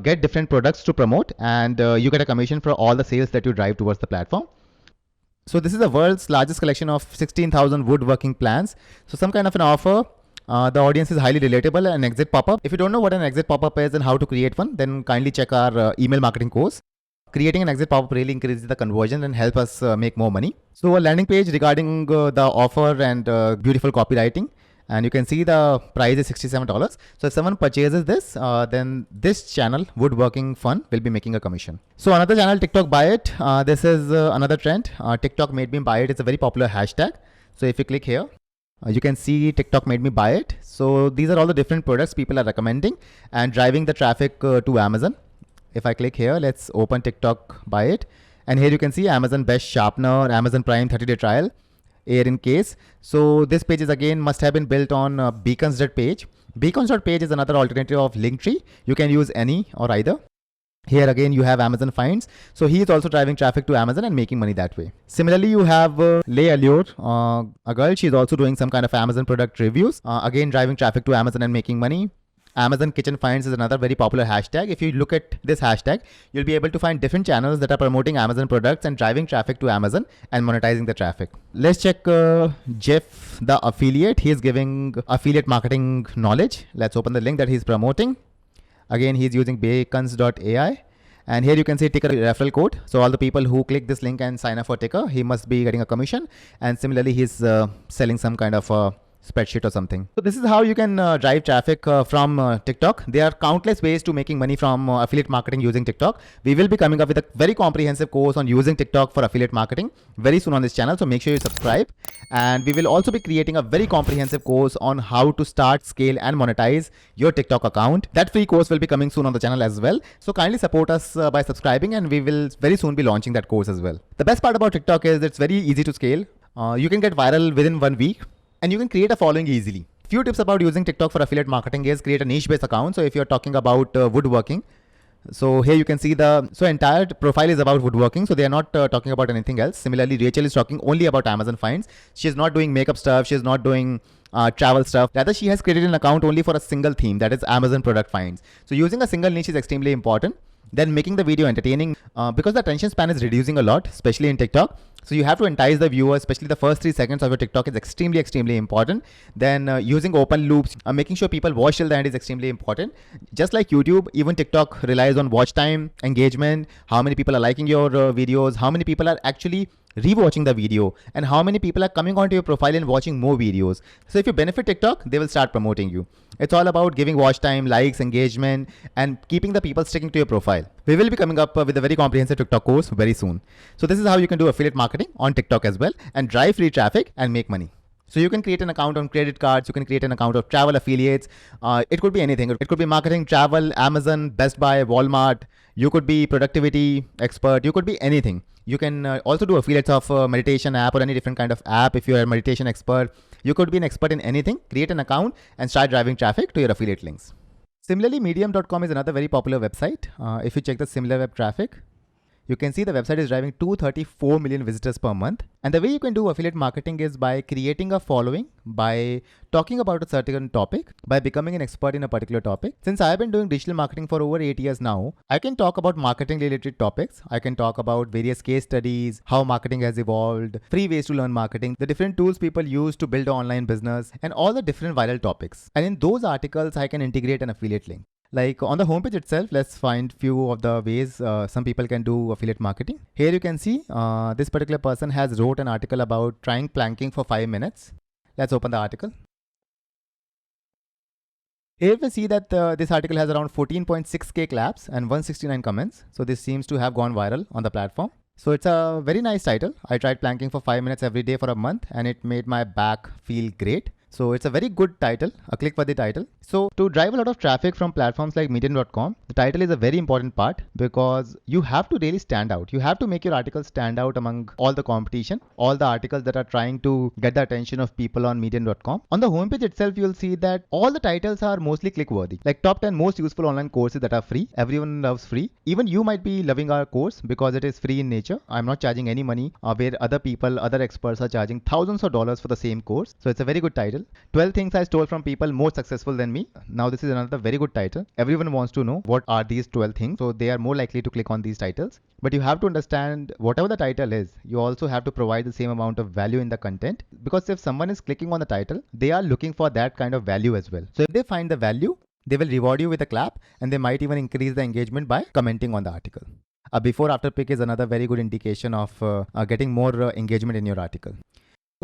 get different products to promote, and you get a commission for all the sales that you drive towards the platform. So this is the world's largest collection of 16,000 woodworking plans. So some kind of an offer. The audience is highly relatable. An exit pop-up. If you don't know what an exit pop-up is and how to create one, then kindly check our email marketing course. Creating an exit pop-up really increases the conversion and help us make more money. So a landing page regarding the offer and beautiful copywriting. And you can see the price is $67. So if someone purchases this, then this channel, Woodworking Fun, will be making a commission. So another channel, TikTok Buy It. This is another trend. TikTok made me buy it. It's a very popular hashtag. So if you click here, you can see TikTok made me buy it. So these are all the different products people are recommending and driving the traffic to Amazon. If I click here, let's open TikTok Buy It. And here you can see Amazon Best Sharpener, Amazon Prime 30-day trial, air in case. So this page is again must have been built on beacons.page. Beacons.page is another alternative of Linktree. You can use any or either. Here again you have Amazon finds. So he is also driving traffic to Amazon and making money that way. Similarly, you have Lay Allure, a girl. She's also doing some kind of Amazon product reviews. Again driving traffic to Amazon and making money. Amazon Kitchen Finds is another very popular hashtag. If you look at this hashtag, you'll be able to find different channels that are promoting Amazon products and driving traffic to Amazon and monetizing the traffic. Let's check Jeff, the affiliate. He is giving affiliate marketing knowledge. Let's open the link that he's promoting. Again, he's using beacons.ai. And here you can see Ticker referral code. So all the people who click this link and sign up for Ticker, he must be getting a commission. And similarly, he's selling some kind of spreadsheet or something. So this is how you can drive traffic from TikTok. There are countless ways to making money from affiliate marketing using TikTok. We will be coming up with a very comprehensive course on using TikTok for affiliate marketing very soon on this channel. So make sure you subscribe. And we will also be creating a very comprehensive course on how to start, scale and monetize your TikTok account. That free course will be coming soon on the channel as well. So kindly support us by subscribing, and we will very soon be launching that course as well. The best part about TikTok is it's very easy to scale. You can get viral within 1 week and you can create a following easily. Few tips about using TikTok for affiliate marketing is create a niche based account. So if you're talking about woodworking, so here you can see so entire profile is about woodworking. So they are not talking about anything else. Similarly, Rachel is talking only about Amazon finds. She's not doing makeup stuff. She's not doing travel stuff. Rather, she has created an account only for a single theme, that is Amazon product finds. So using a single niche is extremely important. Then making the video entertaining because the attention span is reducing a lot, especially in TikTok. So you have to entice the viewer, especially the first 3 seconds of your TikTok is extremely important. Then using open loops, making sure people watch till the end is extremely important. Just like YouTube, even TikTok relies on watch time, engagement, how many people are liking your videos, how many people are actually rewatching the video, and how many people are coming onto your profile and watching more videos. So if you benefit TikTok, they will start promoting you. It's all about giving watch time, likes, engagement, and keeping the people sticking to your profile. We will be coming up with a very comprehensive TikTok course very soon. So this is how you can do affiliate marketing on TikTok as well and drive free traffic and make money. So you can create an account on credit cards, you can create an account of travel affiliates. It could be anything. It could be marketing, travel, Amazon, Best Buy, Walmart. You could be productivity expert. You could be anything. You can also do affiliates of meditation app or any different kind of app. If you're a meditation expert, you could be an expert in anything. Create an account and start driving traffic to your affiliate links. Similarly, medium.com is another very popular website. If you check the SimilarWeb traffic, you can see the website is driving 234 million visitors per month. And the way you can do affiliate marketing is by creating a following, by talking about a certain topic, by becoming an expert in a particular topic. Since I have been doing digital marketing for over 8 years now, I can talk about marketing related topics. I can talk about various case studies, how marketing has evolved, free ways to learn marketing, the different tools people use to build an online business, and all the different viral topics. And in those articles, I can integrate an affiliate link. Like on the homepage itself, let's find few of the ways some people can do affiliate marketing. Here you can see this particular person has wrote an article about trying planking for 5 minutes. Let's open the article. Here we see that this article has around 14.6k claps and 169 comments. So this seems to have gone viral on the platform. So it's a very nice title. I tried planking for 5 minutes every day for a month and it made my back feel great. So it's a very good title, a click for the title. So to drive a lot of traffic from platforms like medium.com, the title is a very important part because you have to really stand out. You have to make your article stand out among all the competition, all the articles that are trying to get the attention of people on medium.com. On the homepage itself, you'll see that all the titles are mostly click worthy. Like top 10 most useful online courses that are free. Everyone loves free. Even you might be loving our course because it is free in nature. I'm not charging any money where other people, other experts are charging thousands of dollars for the same course. So it's a very good title. 12 things I stole from people more successful than me. Now this is another very good title. Everyone wants to know what are these 12 things. So they are more likely to click on these titles. But you have to understand whatever the title is, you also have to provide the same amount of value in the content. Because if someone is clicking on the title, they are looking for that kind of value as well. So if they find the value, they will reward you with a clap and they might even increase the engagement by commenting on the article. A before after pic is another very good indication of getting more engagement in your article.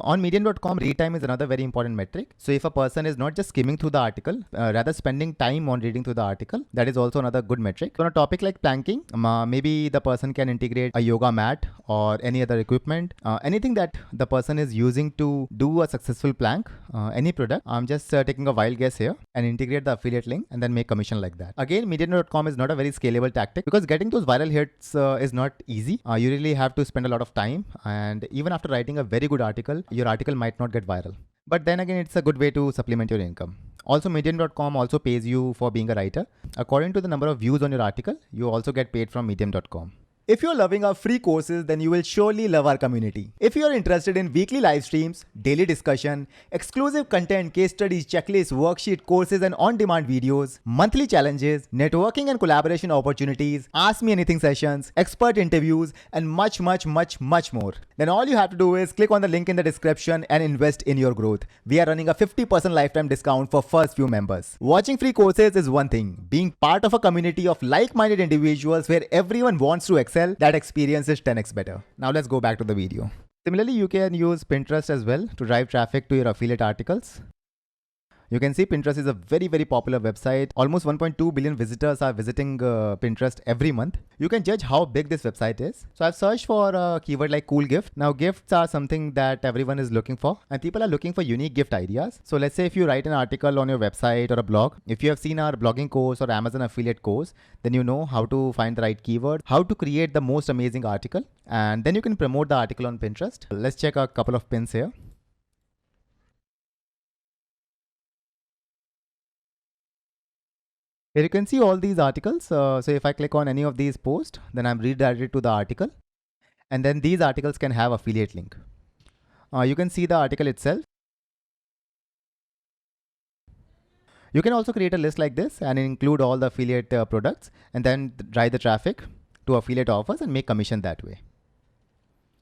On medium.com, read time is another very important metric. So if a person is not just skimming through the article, rather spending time on reading through the article, that is also another good metric. So on a topic like planking, maybe the person can integrate a yoga mat or any other equipment, anything that the person is using to do a successful plank, any product. I'm just taking a wild guess here and integrate the affiliate link and then make commission like that. Again, medium.com is not a very scalable tactic because getting those viral hits is not easy. You really have to spend a lot of time, and even after writing a very good article, your article might not get viral. But then again, it's a good way to supplement your income. Also, medium.com also pays you for being a writer. According to the number of views on your article, you also get paid from medium.com. If you're loving our free courses, then you will surely love our community. If you're interested in weekly live streams, daily discussion, exclusive content, case studies, checklists, worksheet, courses, and on-demand videos, monthly challenges, networking and collaboration opportunities, ask me anything sessions, expert interviews, and much more, then all you have to do is click on the link in the description and invest in your growth. We are running a 50% lifetime discount for first few members. Watching free courses is one thing. Being part of a community of like-minded individuals where everyone wants to excel, that experience is 10x better. Now let's go back to the video. Similarly, you can use Pinterest as well to drive traffic to your affiliate articles. You can see Pinterest is a very popular website. Almost 1.2 billion visitors are visiting Pinterest every month. You can judge how big this website is. So I've searched for a keyword like cool gift. Now gifts are something that everyone is looking for, and people are looking for unique gift ideas. So let's say if you write an article on your website or a blog, if you have seen our blogging course or Amazon affiliate course, then you know how to find the right keyword, how to create the most amazing article, and then you can promote the article on Pinterest. Let's check a couple of pins here. Here you can see all these articles. So if I click on any of these posts, then I'm redirected to the article. And then these articles can have affiliate link. You can see the article itself. You can also create a list like this and include all the affiliate products and then drive the traffic to affiliate offers and make commission that way.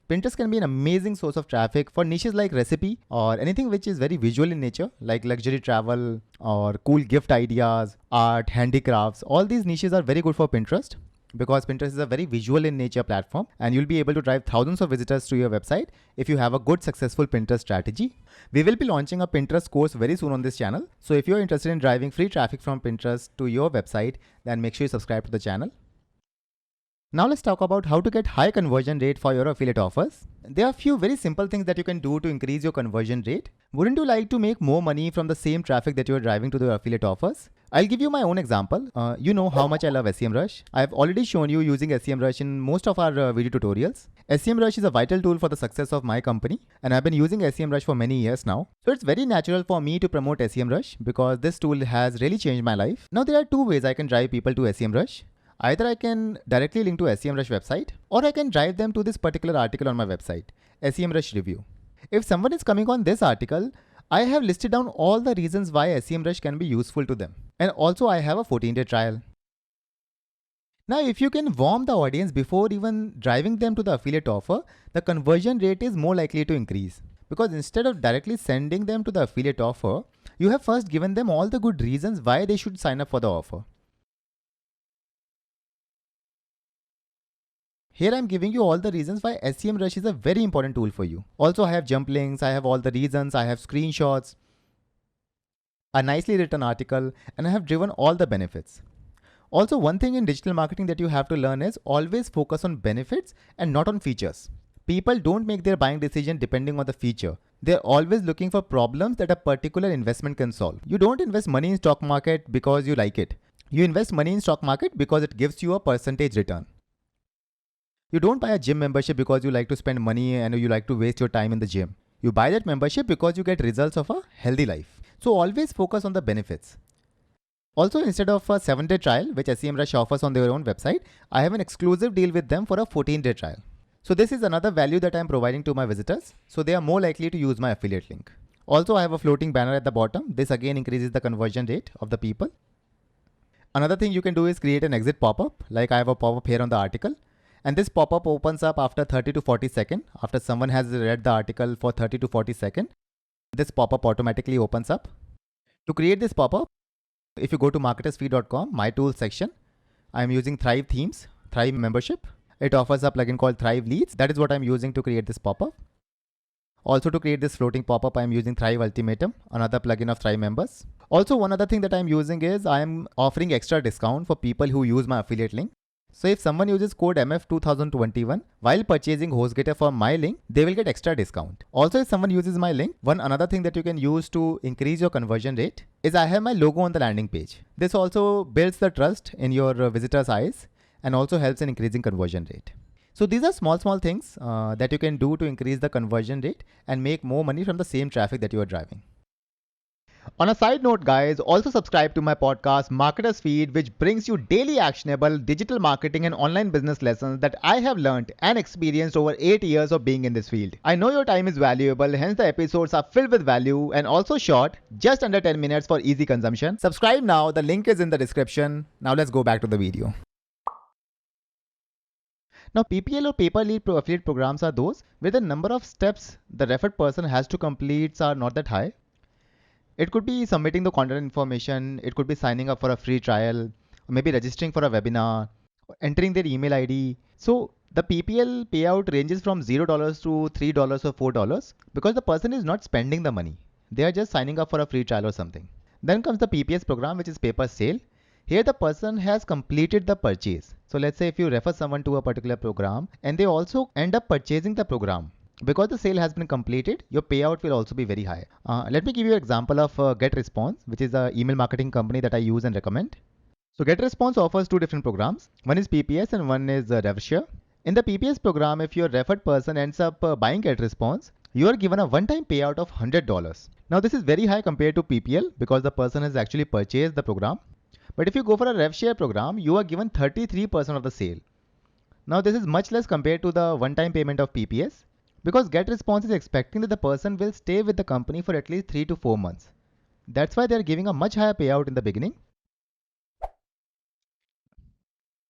Pinterest can be an amazing source of traffic for niches like recipe or anything which is very visual in nature, like luxury travel or cool gift ideas, art, handicrafts. All these niches are very good for Pinterest because Pinterest is a very visual in nature platform, and you'll be able to drive thousands of visitors to your website if you have a good successful Pinterest strategy. We will be launching a Pinterest course very soon on this channel. So if you're interested in driving free traffic from Pinterest to your website, then make sure you subscribe to the channel. Now let's talk about how to get high conversion rate for your affiliate offers. There are a few very simple things that you can do to increase your conversion rate. Wouldn't you like to make more money from the same traffic that you're driving to the affiliate offers? I'll give you my own example. You know how much I love SEMrush. I've already shown you using SEMrush in most of our video tutorials. SEMrush is a vital tool for the success of my company, and I've been using SEMrush for many years now. So it's very natural for me to promote SEMrush because this tool has really changed my life. Now there are two ways I can drive people to SEMrush. Either I can directly link to SEMrush website, or I can drive them to this particular article on my website, SEMrush review. If someone is coming on this article, I have listed down all the reasons why SEMrush can be useful to them. And also I have a 14-day trial. Now, if you can warm the audience before even driving them to the affiliate offer, the conversion rate is more likely to increase. Because instead of directly sending them to the affiliate offer, you have first given them all the good reasons why they should sign up for the offer. Here I'm giving you all the reasons why SEMrush is a very important tool for you. Also, I have jump links, I have all the reasons, I have screenshots, a nicely written article, and I have driven all the benefits. Also, one thing in digital marketing that you have to learn is always focus on benefits and not on features. People don't make their buying decision depending on the feature. They're always looking for problems that a particular investment can solve. You don't invest money in stock market because you like it. You invest money in stock market because it gives you a percentage return. You don't buy a gym membership because you like to spend money and you like to waste your time in the gym. You buy that membership because you get results of a healthy life. So always focus on the benefits. Also, instead of a 7-day trial, which SEMrush offers on their own website, I have an exclusive deal with them for a 14-day trial. So this is another value that I'm providing to my visitors. So they are more likely to use my affiliate link. Also, I have a floating banner at the bottom. This again increases the conversion rate of the people. Another thing you can do is create an exit pop-up. Like I have a pop-up here on the article. And this pop-up opens up after 30 to 40 seconds. After someone has read the article for 30 to 40 seconds, this pop-up automatically opens up. To create this pop-up, if you go to marketersfeed.com, my tools section, I'm using Thrive Themes, Thrive membership. It offers a plugin called Thrive Leads. That is what I'm using to create this pop-up. Also to create this floating pop-up, I'm using Thrive Ultimatum, another plugin of Thrive members. Also, one other thing that I'm using is I'm offering extra discount for people who use my affiliate link. So if someone uses code MF2021 while purchasing HostGator from my link, they will get extra discount. Also, if someone uses my link, another thing that you can use to increase your conversion rate is I have my logo on the landing page. This also builds the trust in your visitors' eyes and also helps in increasing conversion rate. So these are small things that you can do to increase the conversion rate and make more money from the same traffic that you are driving. On a side note, guys, also subscribe to my podcast, Marketers Feed, which brings you daily actionable digital marketing and online business lessons that I have learned and experienced over 8 years of being in this field. I know your time is valuable, hence the episodes are filled with value and also short, just under 10 minutes for easy consumption. Subscribe now, the link is in the description. Now let's go back to the video. Now, PPL or pay-per-lead affiliate programs are those where the number of steps the referred person has to complete are not that high. It could be submitting the contact information, it could be signing up for a free trial, or maybe registering for a webinar, entering their email ID. So the PPL payout ranges from $0 to $3 or $4 because the person is not spending the money. They are just signing up for a free trial or something. Then comes the PPS program, which is pay per sale. Here the person has completed the purchase. So let's say if you refer someone to a particular program and they also end up purchasing the program, because the sale has been completed, your payout will also be very high. Let me give you an example of GetResponse, which is an email marketing company that I use and recommend. So GetResponse offers two different programs. One is PPS and one is RevShare. In the PPS program, if your referred person ends up buying GetResponse, you are given a one-time payout of $100. Now this is very high compared to PPL because the person has actually purchased the program. But if you go for a RevShare program, you are given 33% of the sale. Now this is much less compared to the one-time payment of PPS because GetResponse is expecting that the person will stay with the company for at least 3 to 4 months. That's why they are giving a much higher payout in the beginning.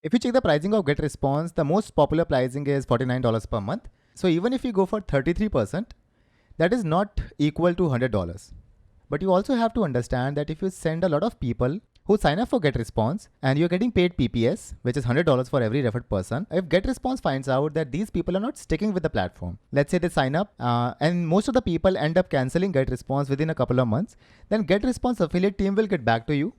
If you check the pricing of GetResponse, the most popular pricing is $49 per month. So even if you go for 33%, that is not equal to $100. But you also have to understand that if you send a lot of people who sign up for GetResponse and you're getting paid PPS, which is $100 for every referred person, if GetResponse finds out that these people are not sticking with the platform, let's say they sign up and most of the people end up canceling GetResponse within a couple of months, then GetResponse affiliate team will get back to you.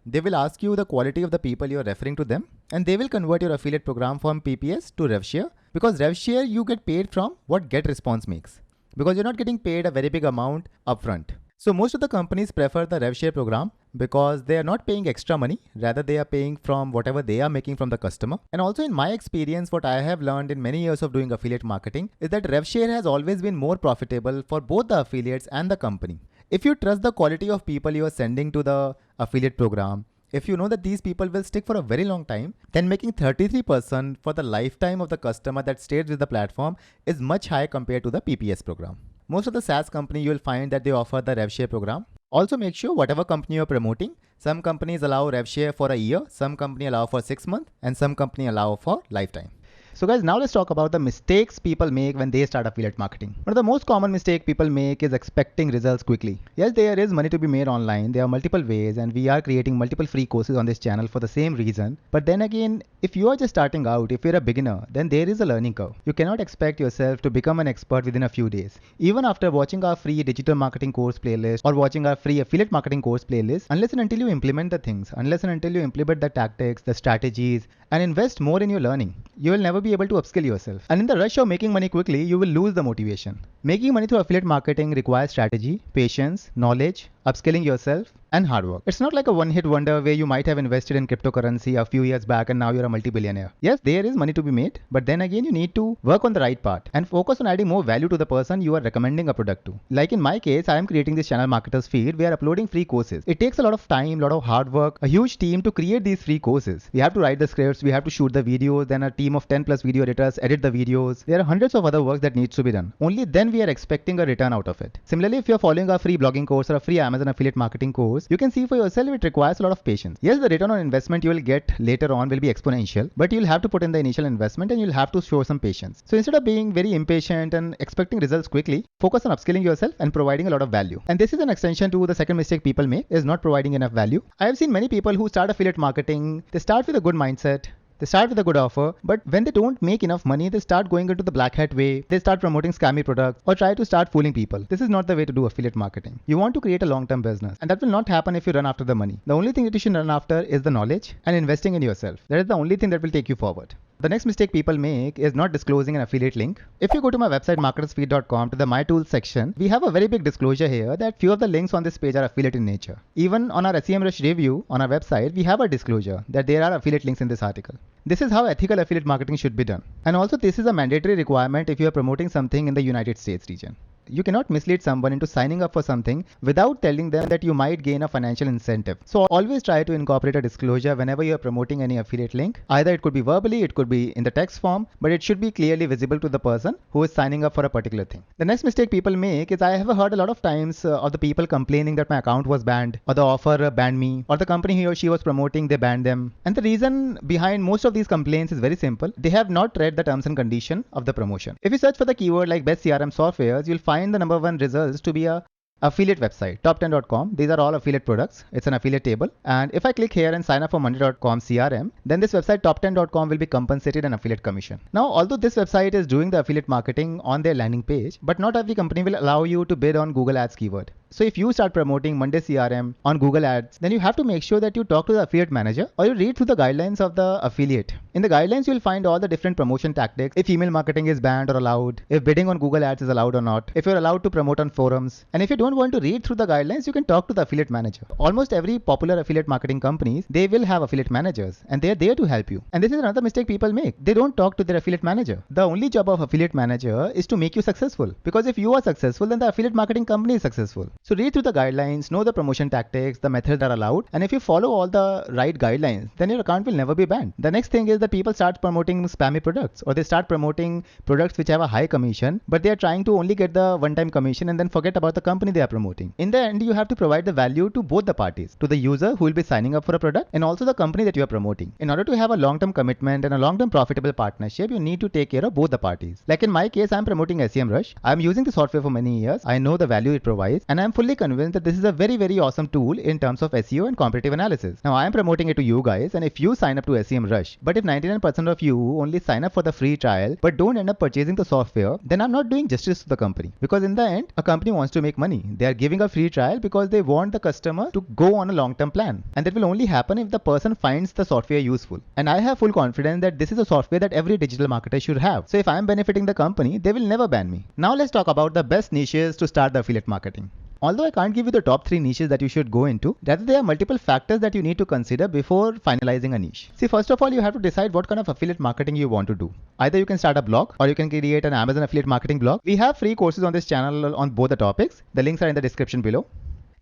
They will ask you the quality of the people you're referring to them, and they will convert your affiliate program from PPS to RevShare, because RevShare you get paid from what GetResponse makes, because you're not getting paid a very big amount upfront. So most of the companies prefer the RevShare program because they are not paying extra money, rather they are paying from whatever they are making from the customer. And also in my experience, what I have learned in many years of doing affiliate marketing is that RevShare has always been more profitable for both the affiliates and the company. If you trust the quality of people you are sending to the affiliate program, if you know that these people will stick for a very long time, then making 33% for the lifetime of the customer that stays with the platform is much higher compared to the PPS program. Most of the SaaS company you will find that they offer the RevShare program. Also make sure whatever company you're promoting, some companies allow RevShare for a year, some company allow for 6 months, and some company allow for lifetime. So guys, now let's talk about the mistakes people make when they start affiliate marketing. One of the most common mistake people make is expecting results quickly. Yes, there is money to be made online. There are multiple ways and we are creating multiple free courses on this channel for the same reason. But then again, if you are just starting out, if you're a beginner, then there is a learning curve. You cannot expect yourself to become an expert within a few days. Even after watching our free digital marketing course playlist or watching our free affiliate marketing course playlist, unless and until you implement the things, unless and until you implement the tactics, the strategies, and invest more in your learning, you will never be able to upskill yourself. And in the rush of making money quickly, you will lose the motivation. Making money through affiliate marketing requires strategy, patience, knowledge, upskilling yourself, and hard work. It's not like a one-hit wonder where you might have invested in cryptocurrency a few years back and now you're a multi-billionaire. Yes, there is money to be made, but then again you need to work on the right part and focus on adding more value to the person you are recommending a product to. Like in my case, I am creating this channel marketers feed. We are uploading free courses. It takes a lot of time, a lot of hard work, a huge team to create these free courses. We have to write the scripts, we have to shoot the videos, then a team of 10 plus video editors edit the videos. There are hundreds of other works that needs to be done. Only then we are expecting a return out of it. Similarly, if you're following a free blogging course or a free Amazon affiliate marketing course, you can see for yourself it requires a lot of patience. Yes, the return on investment you will get later on will be exponential, but you'll have to put in the initial investment and you'll have to show some patience. So instead of being very impatient and expecting results quickly, focus on upskilling yourself and providing a lot of value. And this is an extension to the second mistake people make, is not providing enough value. I have seen many people who start affiliate marketing, they start with a good mindset, they start with a good offer, but when they don't make enough money, they start going into the black hat way. They start promoting scammy products or try to start fooling people. This is not the way to do affiliate marketing. You want to create a long-term business, and that will not happen if you run after the money. The only thing that you should run after is the knowledge and investing in yourself. That is the only thing that will take you forward. The next mistake people make is not disclosing an affiliate link. If you go to my website marketersfeed.com to the My Tools section, we have a very big disclosure here that few of the links on this page are affiliate in nature. Even on our SEMrush review on our website, we have a disclosure that there are affiliate links in this article. This is how ethical affiliate marketing should be done. And also this is a mandatory requirement if you are promoting something in the United States region. You cannot mislead someone into signing up for something without telling them that you might gain a financial incentive. So always try to incorporate a disclosure whenever you are promoting any affiliate link. Either it could be verbally, it could be in the text form, but it should be clearly visible to the person who is signing up for a particular thing. The next mistake people make is, I have heard a lot of times of the people complaining that my account was banned, or the offer banned me, or the company he or she was promoting, they banned them. And the reason behind most of these complaints is very simple. They have not read the terms and condition of the promotion. If you search for the keyword like best CRM softwares, you'll find the number one results to be a affiliate website, top10.com. These are all affiliate products. It's an affiliate table. And if I click here and sign up for monday.com CRM, then this website top10.com will be compensated an affiliate commission. Now, although this website is doing the affiliate marketing on their landing page, but not every company will allow you to bid on Google Ads keyword. So if you start promoting Monday CRM on Google Ads, then you have to make sure that you talk to the affiliate manager or you read through the guidelines of the affiliate. In the guidelines, you'll find all the different promotion tactics, if email marketing is banned or allowed, if bidding on Google Ads is allowed or not, if you're allowed to promote on forums. And if you don't want to read through the guidelines, you can talk to the affiliate manager. Almost every popular affiliate marketing companies, they will have affiliate managers and they're there to help you. And this is another mistake people make. They don't talk to their affiliate manager. The only job of affiliate manager is to make you successful. Because if you are successful, then the affiliate marketing company is successful. So read through the guidelines, know the promotion tactics, the methods that are allowed. And if you follow all the right guidelines, then your account will never be banned. The next thing is that people start promoting spammy products, or they start promoting products which have a high commission, but they are trying to only get the one-time commission and then forget about the company they are promoting. In the end, you have to provide the value to both the parties, to the user who will be signing up for a product and also the company that you are promoting. In order to have a long-term commitment and a long-term profitable partnership, you need to take care of both the parties. Like in my case, I'm promoting SEMrush. I'm using the software for many years. I know the value it provides, and I'm fully convinced that this is a very, very awesome tool in terms of SEO and competitive analysis. Now, I am promoting it to you guys, and if you sign up to SEMrush, but if 99% of you only sign up for the free trial but don't end up purchasing the software, then I'm not doing justice to the company. Because in the end, a company wants to make money. They are giving a free trial because they want the customer to go on a long-term plan. And that will only happen if the person finds the software useful. And I have full confidence that this is a software that every digital marketer should have. So if I'm benefiting the company, they will never ban me. Now let's talk about the best niches to start the affiliate marketing. Although I can't give you the top 3 niches that you should go into, rather there are multiple factors that you need to consider before finalizing a niche. See, first of all, you have to decide what kind of affiliate marketing you want to do. Either you can start a blog or you can create an Amazon affiliate marketing blog. We have free courses on this channel on both the topics. The links are in the description below.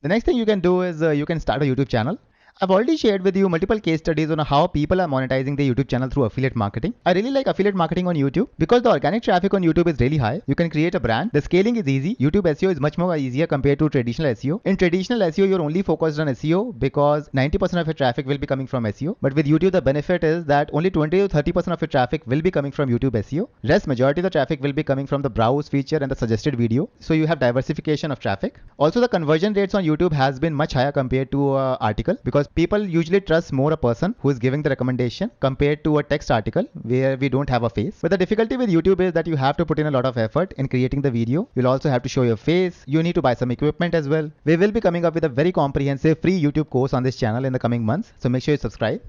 The next thing you can do is you can start a YouTube channel. I've already shared with you multiple case studies on how people are monetizing their YouTube channel through affiliate marketing. I really like affiliate marketing on YouTube because the organic traffic on YouTube is really high. You can create a brand. The scaling is easy. YouTube SEO is much more easier compared to traditional SEO. In traditional SEO, you're only focused on SEO because 90% of your traffic will be coming from SEO. But with YouTube, the benefit is that only 20 to 30% of your traffic will be coming from YouTube SEO. Rest majority of the traffic will be coming from the browse feature and the suggested video. So you have diversification of traffic. Also, the conversion rates on YouTube has been much higher compared to an article because people usually trust more a person who is giving the recommendation compared to a text article where we don't have a face. But the difficulty with YouTube is that you have to put in a lot of effort in creating the video. You'll also have to show your face. You need to buy some equipment as well. We will be coming up with a very comprehensive free YouTube course on this channel in the coming months. So make sure you subscribe.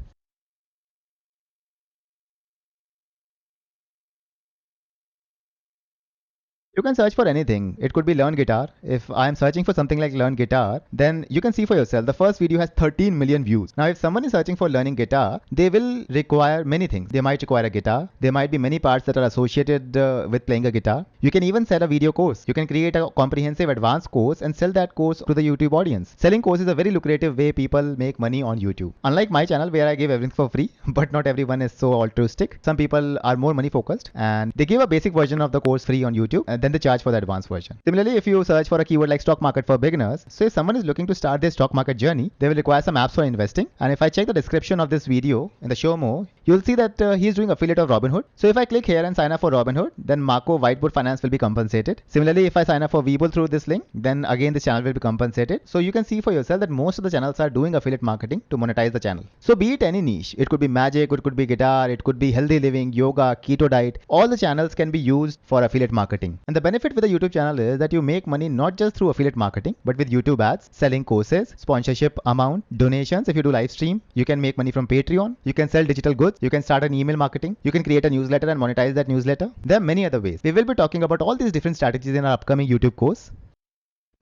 You can search for anything. It could be learn guitar. If I'm searching for something like learn guitar, then you can see for yourself. The first video has 13 million views. Now, if someone is searching for learning guitar, they will require many things. They might require a guitar. There might be many parts that are associated with playing a guitar. You can even sell a video course. You can create a comprehensive advanced course and sell that course to the YouTube audience. Selling courses is a very lucrative way people make money on YouTube. Unlike my channel where I give everything for free, but not everyone is so altruistic. Some people are more money focused and they give a basic version of the course free on YouTube and then they charge for the advanced version. Similarly, if you search for a keyword like stock market for beginners, so if someone is looking to start their stock market journey, they will require some apps for investing. And if I check the description of this video in the show more, you'll see that he's doing affiliate of Robinhood. So if I click here and sign up for Robinhood, then Marco Whiteboard Finance will be compensated. Similarly, if I sign up for Webull through this link, then again this channel will be compensated. So you can see for yourself that most of the channels are doing affiliate marketing to monetize the channel. So be it any niche, it could be magic, it could be guitar, it could be healthy living, yoga, keto diet, all the channels can be used for affiliate marketing. And the benefit with the YouTube channel is that you make money not just through affiliate marketing, but with YouTube ads, selling courses, sponsorship amount, donations. If you do live stream, you can make money from Patreon. You can sell digital goods. You can start an email marketing. You can create a newsletter and monetize that newsletter. There are many other ways. We will be talking about all these different strategies in our upcoming YouTube course.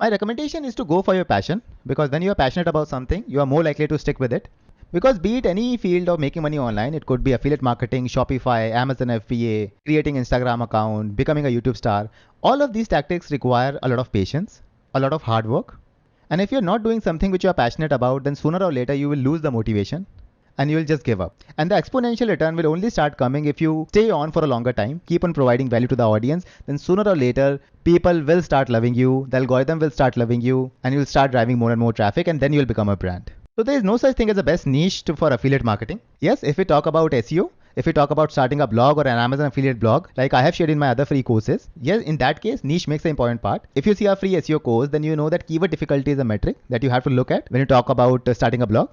My recommendation is to go for your passion because when you are passionate about something, you are more likely to stick with it. Because be it any field of making money online, it could be affiliate marketing, Shopify, Amazon FBA, creating Instagram account, becoming a YouTube star. All of these tactics require a lot of patience, a lot of hard work. And if you're not doing something which you're passionate about, then sooner or later you will lose the motivation and you will just give up. And the exponential return will only start coming if you stay on for a longer time, keep on providing value to the audience. Then sooner or later, people will start loving you, the algorithm will start loving you, and you'll start driving more and more traffic, and then you'll become a brand. So there is no such thing as a best niche for affiliate marketing. Yes, if we talk about SEO, If you talk about starting a blog or an Amazon affiliate blog, like I have shared in my other free courses, yes, in that case, niche makes an important part. If you see a free SEO course, then you know that keyword difficulty is a metric that you have to look at when you talk about starting a blog.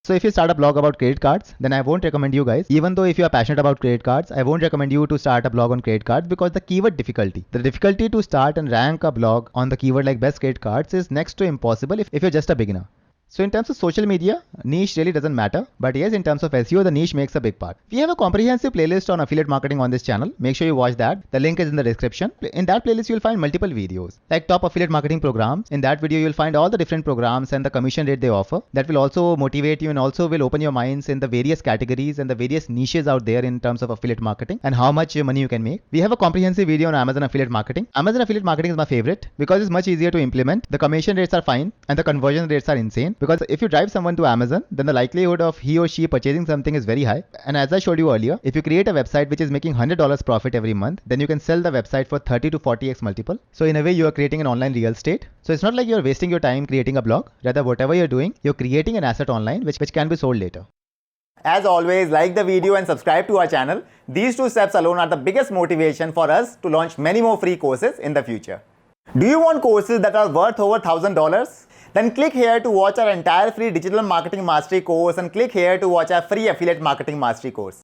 So if you start a blog about credit cards, then I won't recommend you guys, even though if you are passionate about credit cards, I won't recommend you to start a blog on credit cards because the keyword difficulty, the difficulty to start and rank a blog on the keyword like best credit cards is next to impossible if you're just a beginner. So in terms of social media, niche really doesn't matter. But yes, in terms of SEO, the niche makes a big part. We have a comprehensive playlist on affiliate marketing on this channel. Make sure you watch that. The link is in the description. In that playlist, you'll find multiple videos like top affiliate marketing programs. In that video, you'll find all the different programs and the commission rate they offer. That will also motivate you and also will open your minds in the various categories and the various niches out there in terms of affiliate marketing and how much money you can make. We have a comprehensive video on Amazon affiliate marketing. Amazon affiliate marketing is my favorite because it's much easier to implement. The commission rates are fine and the conversion rates are insane. Because if you drive someone to Amazon, then the likelihood of he or she purchasing something is very high. And as I showed you earlier, if you create a website which is making $100 profit every month, then you can sell the website for 30 to 40x multiple. So in a way, you are creating an online real estate. So it's not like you're wasting your time creating a blog. Rather, whatever you're doing, you're creating an asset online which can be sold later. As always, like the video and subscribe to our channel. These two steps alone are the biggest motivation for us to launch many more free courses in the future. Do you want courses that are worth over $1,000? Then click here to watch our entire free digital marketing mastery course and click here to watch our free affiliate marketing mastery course.